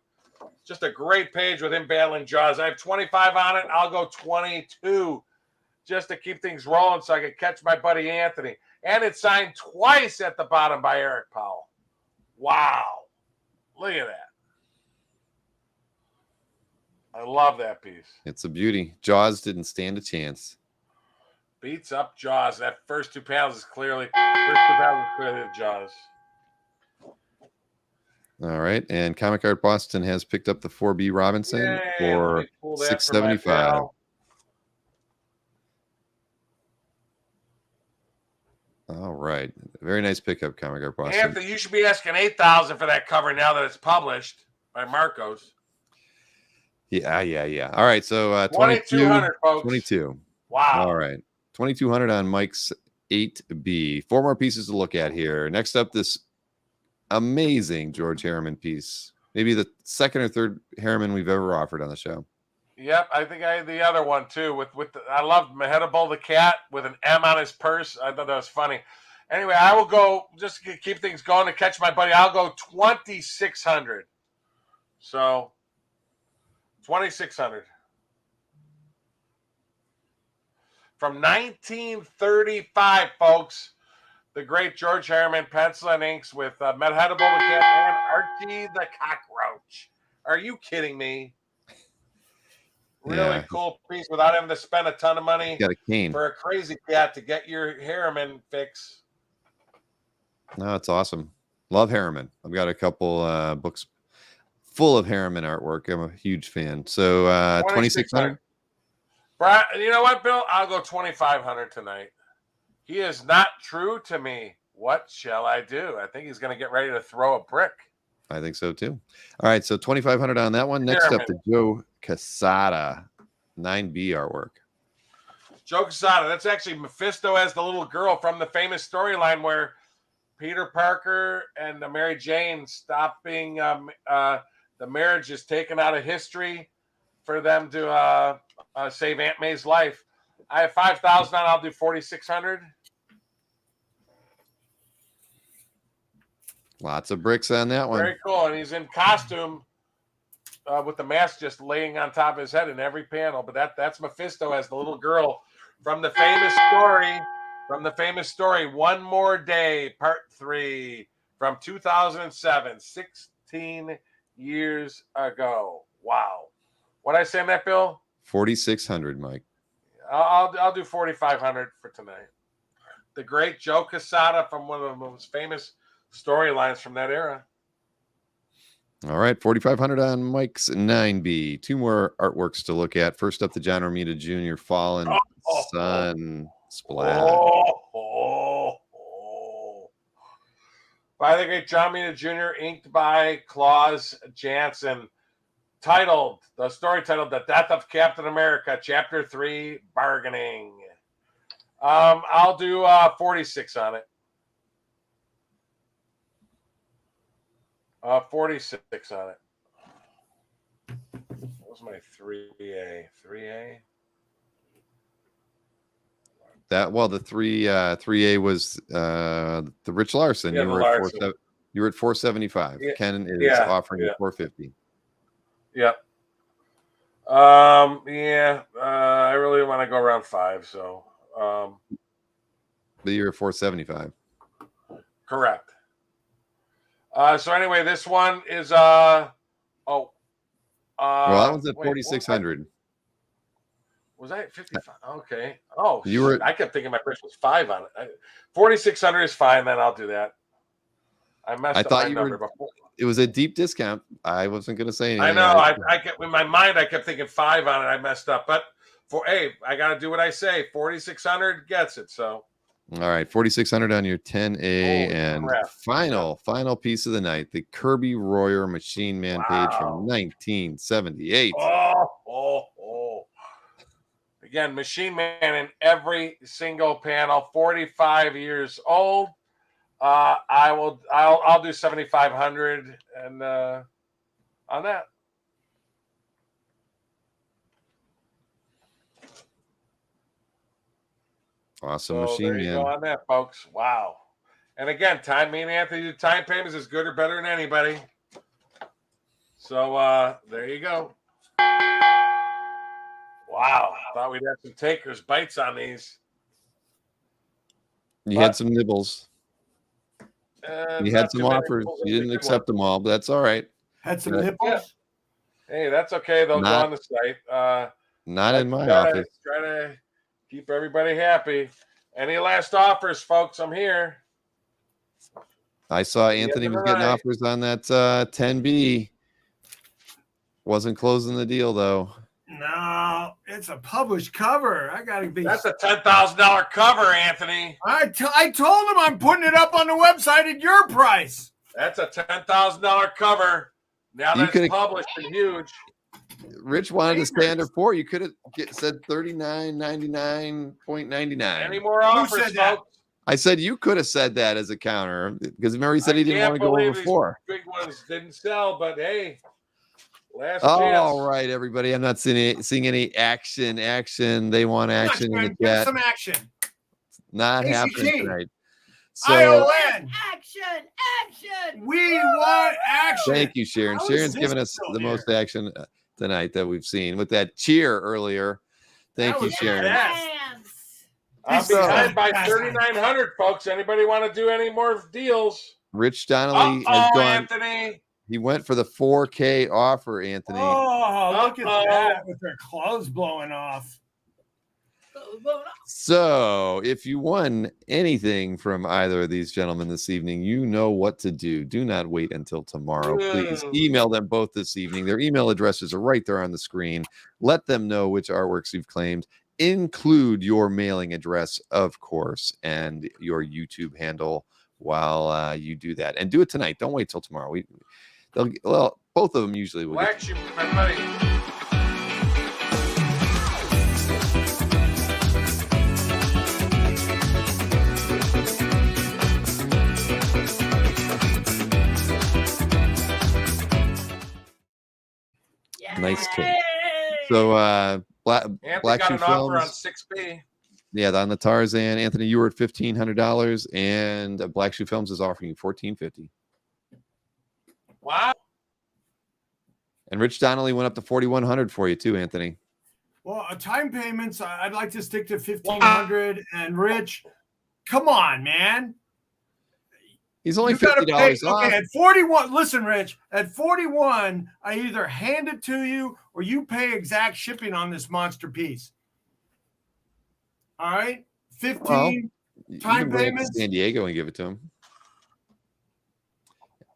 Just a great page with him battling Jaws. I have 25 on it. I'll go 22 just to keep things rolling so I can catch my buddy Anthony. And it's signed twice at the bottom by Eric Powell. Wow. Look at that. I love that piece. It's a beauty. Jaws didn't stand a chance. Beats up Jaws. That first 2 panels is clearly the Jaws. All right. And Comic Art Boston has picked up the 4B Robinson for $675. All right. Very nice pickup, Comic Art Boston. Anthony, you should be asking $8,000 for that cover now that it's published by Marcos. Yeah. All right. So 2,200, folks. 22. Wow. All right. 2,200 on Mike's 8B. 4 more pieces to look at here. Next up, this amazing George Harriman piece. Maybe the second or third Harriman we've ever offered on the show. Yep, I think I had the other one too. I love Mehedabel the cat with an M on his purse. I thought that was funny. Anyway, I will go just to keep things going to catch my buddy. I'll go 2,600. So 2,600 from 1935, folks. The great George Harriman pencil and inks with Mehedabel the cat and Archie the cockroach. Are you kidding me? Really cool piece without having to spend a ton of money got a cane for a crazy cat to get your Harriman fix. No, it's awesome. Love Harriman. I've got a couple books full of Harriman artwork. I'm a huge fan. So 2,600. Brian, you know what, Bill? I'll go 2,500 tonight. He is not true to me. What shall I do? I think he's going to get ready to throw a brick. I think so too. All right, so 2,500 on that one. Next up, the Joe Quesada 9B artwork. Joe Quesada. That's actually Mephisto as the little girl from the famous storyline where Peter Parker and Mary Jane stop being the marriage is taken out of history for them to save Aunt May's life. I have 5,000 on. I'll do 4,600. Lots of bricks on that one. Very cool. And he's in costume with the mask just laying on top of his head in every panel. But that's Mephisto as the little girl from the famous story. From the famous story, One More Day, Part 3, from 2007, 16 years ago. Wow. What did I say on that, Bill? 4,600, Mike. I'll do 4,500 for tonight. The great Joe Quesada from one of the most famous storylines from that era. All right, 4,500 on Mike's 9B. Two more artworks to look at. First up, the John Romita Jr. Fallen Sun Splat. By the great John Romita Jr., inked by Claus Janson. The story titled The Death of Captain America, Chapter 3, Bargaining. I'll do 46 on it. 46 on it. What was my 3A? 3A? The 3A was the Rich Larson. Yeah, you were at 475. Yeah. Ken is offering you 450. Yep. I really want to go around 5, so But you're at 475. correct. So anyway, this one is well, that one's at 4,600. Was I at 55? Okay. Oh, You were. I kept thinking my price was 5 on it. 4,600 is fine. Then I'll do that. I messed up my number before. It was a deep discount. I wasn't going to say anything. I know. I kept in my mind. I kept thinking 5 on it. I messed up. But I got to do what I say. 4,600 gets it. So. All right, 4,600 on your 10A. Holy and crap. final piece of the night, the Kirby Royer Machine Man page from 1978. Again, Machine Man in every single panel. 45 years old. I'll do 7,500 and on that. Awesome So Machine there you Man. go on that, folks. Wow. And again, me and Anthony do time payments is good or better than anybody. So there you go. Wow. Thought we'd have some takers bites on these. You had some nibbles. You had some offers. You didn't accept them all, but that's all right. Had some nipples. Yeah. Hey, that's okay. They'll go on the site. Not in my office. Try to keep everybody happy. Any last offers, folks? I'm here. I saw Anthony was getting offers on that 10B. Wasn't closing the deal, though. No, it's a published cover. I gotta be. That's a $10,000 cover, Anthony. I told him I'm putting it up on the website at your price. That's a $10,000 cover. Now that it's published and huge. Rich wanted to stay under 4. You could have said $39.99.99. Any more offers, said that? folks? I said you could have said that as a counter because remember he said he didn't want to go over 4. Big ones didn't sell, but hey, last chance. All right, everybody. I'm not seeing any action. They want action in the chat. Some action. Not ACT. happening tonight. So ION. Action. We want action. thank you, Sharon. Sharon's given us the most action tonight that we've seen with that cheer earlier. Thank you, Sharon. I'm behind by 3,900, folks. Anybody want to do any more deals? Rich Donnelly has gone. Anthony. He went for the 4K offer, Anthony. Oh, look at that with their clothes blowing off. So if you won anything from either of these gentlemen this evening, you know what to do. Do not wait until tomorrow. Please email them both this evening. Their email addresses are right there on the screen. Let them know which artworks you've claimed. Include your mailing address, of course, and your YouTube handle while you do that. And do it tonight. Don't wait till tomorrow. Both of them usually will. Wax you, my buddy. Nice take. So Anthony Black got Shoe an offer on Films. 6B. Yeah, on the Tarzan. Anthony, you were at $1,500, and Black Shoe Films is offering you $1,450. Wow. And Rich Donnelly went up to $4,100 for you too, Anthony. Well, time payments, I'd like to stick to $1,500. And Rich, come on, man. He's only You gotta $50 pay- off. Okay, at 41, listen, Rich, at 41, I either hand it to you or you pay exact shipping on this monster piece. All right? 15 Well, you time can bring it to payments. San Diego and give it to him.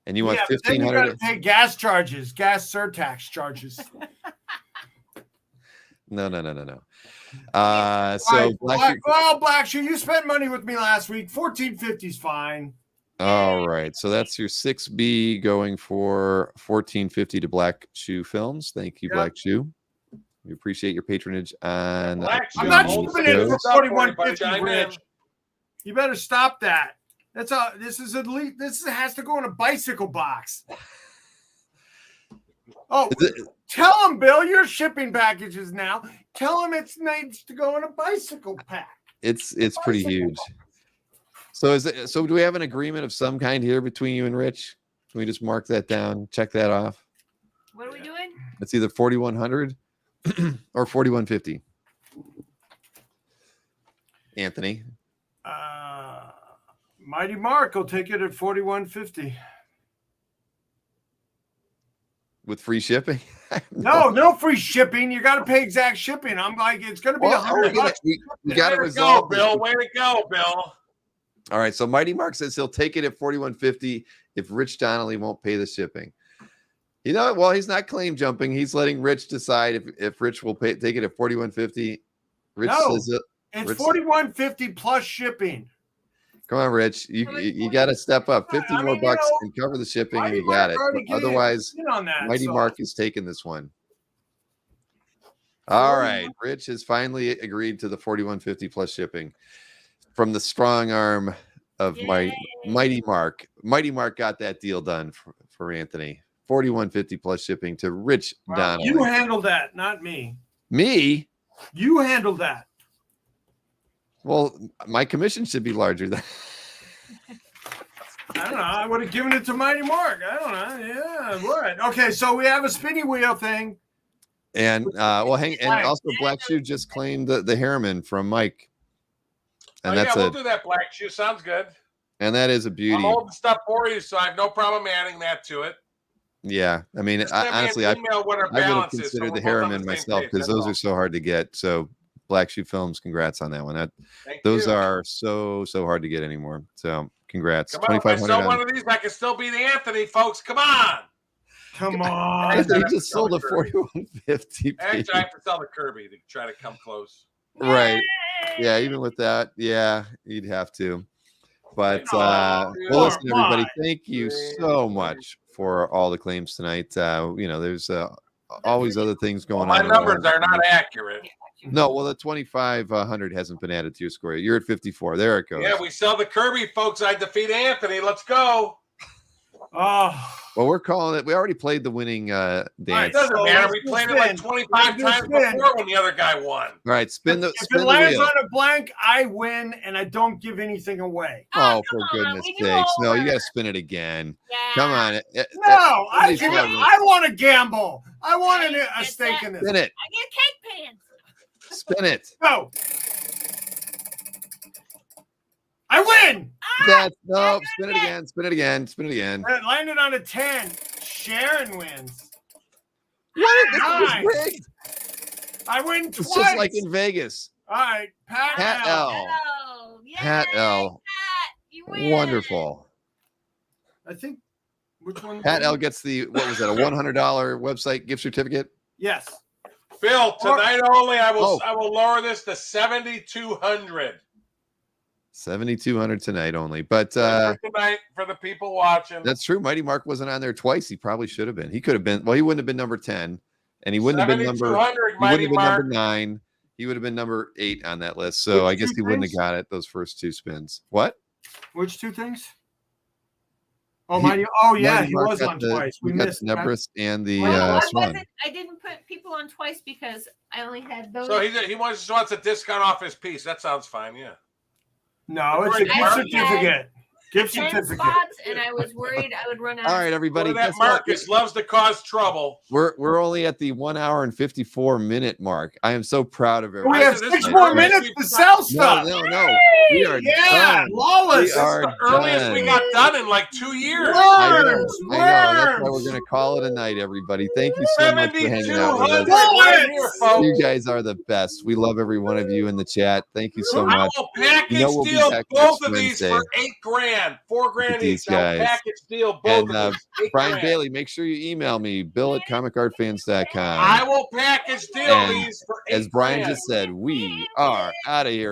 And you want Yeah, but then you got $1,500? to pay gas charges, gas surtax charges. No. All So right, Black Shoe. Black Shoe, you spent money with me last week. $1,450 is fine. All right, so that's your 6B going for $1,450 to Black Shoe Films. Thank you, Yep. Black Shoe. We appreciate your patronage on. Black Shoe, I'm not hold shipping the it for business up for you, $4,150, but chime in. Rich. You better stop that. This is elite. This has to go in a bicycle box. Oh, tell them, Bill, your shipping packages now. Tell them it needs to go in a bicycle pack. It's pretty huge. So do we have an agreement of some kind here between you and Rich? Can we just mark that down, check that off? What are we doing? It's either 4,100 or 4,150. Anthony. Mighty Mark will take it at $4,150. With free shipping? No free shipping. You got to pay exact shipping. I'm like, it's going to be $100. We got to Way to resolve go, Bill. Way to go, Bill. All right, so Mighty Mark says he'll take it at $4,150 if Rich Donnelly won't pay the shipping. You know, well, he's not claim jumping. He's letting Rich decide if Rich will take it at $4,150. Rich says it's Rich, $4,150 plus shipping. come on, Rich. You got to step up. 50 more bucks and cover the shipping, and you got it. Otherwise, Mighty Mark is taking this one. All right, Rich has finally agreed to the $4,150 plus shipping from the strong arm of Mighty Mark. Mighty Mark got that deal done for Anthony. $4,150 plus shipping to Rich Donnelly. You handled that, not me. Me? You handled that. Well, my commission should be larger than. I don't know. I would have given it to Mighty Mark. I don't know. Yeah, I would. Okay, so we have a spinny wheel thing. And also Black Shoe just claimed the Harriman from Mike. And we'll do that, Black Shoe. Sounds good. And that is a beauty. I'm holding stuff for you, so I have no problem adding that to it. Yeah, I mean, honestly, I would have considered the Harriman myself because those are so hard to get. So Black Shoe Films, congrats on that one. Those are so hard to get anymore. So congrats. Come on, if I sell one of these, I can still beat Anthony, folks. Come on. Come on. He just sold a $4,150. Actually, I have to sell the Kirby to try to come close. Right. Yeah, even with that, yeah, you'd have to. But well, listen, everybody, thank you so much for all the claims tonight. There's always other things going on. My numbers are not accurate. No, well, the 2,500 hasn't been added to your score. You're at 54. There it goes. Yeah, we sell the Kirby, folks. I defeat Anthony. Let's go. Oh. Well, we're calling it. We already played the winning dance. It doesn't matter. We played it like 25 times before when the other guy won. All right, spin the If it lands on a blank, I win, and I don't give anything away. Oh, for goodness sakes. No, you got to spin it again. Yeah. Come on. No, I want to gamble. I want a stake in this. Spin it. I get cake pans. Spin it. No. I win. No, spin it again. Spin it again. Spin it again. It landed on a 10. Sharon wins. What? This was rigged. I win twice. It's just like in Vegas. All right, Pat L. Pat L. You win. Wonderful. I think which one? Pat L gets the, what was that, a $100 website gift certificate? Yes. Phil, tonight only, I will lower this to 7,200. 7,200 tonight only. But tonight for the people watching. That's true. Mighty Mark wasn't on there twice. He probably should have been. He could have been. Well, he wouldn't have been number 10, and he wouldn't have been number. Number 9. He would have been number 8 on that list. So I guess he wouldn't have got it those first two spins. What? Which two things? Oh, Mighty. Oh, yeah, Mighty he Mark was got on the- twice. We got missed the that. Nebris and the I Swan. didn't put people on twice because I only had those. So he just wants a discount off his piece. That sounds fine. Yeah. No, it's a gift certificate. Gift 10 certificate. spots, and I was worried I would run out. All right, everybody. That guess what? Marcus loves to cause trouble. We're only at the 1 hour and 54 minute mark. I am so proud of everyone. We have 6 more minutes to sell stuff. No. We are Yeah, done. lawless. We are The earliest we done. got done in like 2 years. I know. That's why we're going to call it a night, everybody. Thank you so much for hanging out with us. Right here, folks. You guys are the best. We love every one of you in the chat. Thank you so much. I will package we'll be deal back both next of these Wednesday. for $8,000, $4,000 These each. I'll guys. package deal both And of these. Brian $8,000. Bailey, make sure you email me, bill@comicartfans.com. I will package deal And these for $8,000. as Brian just said, we are out of here.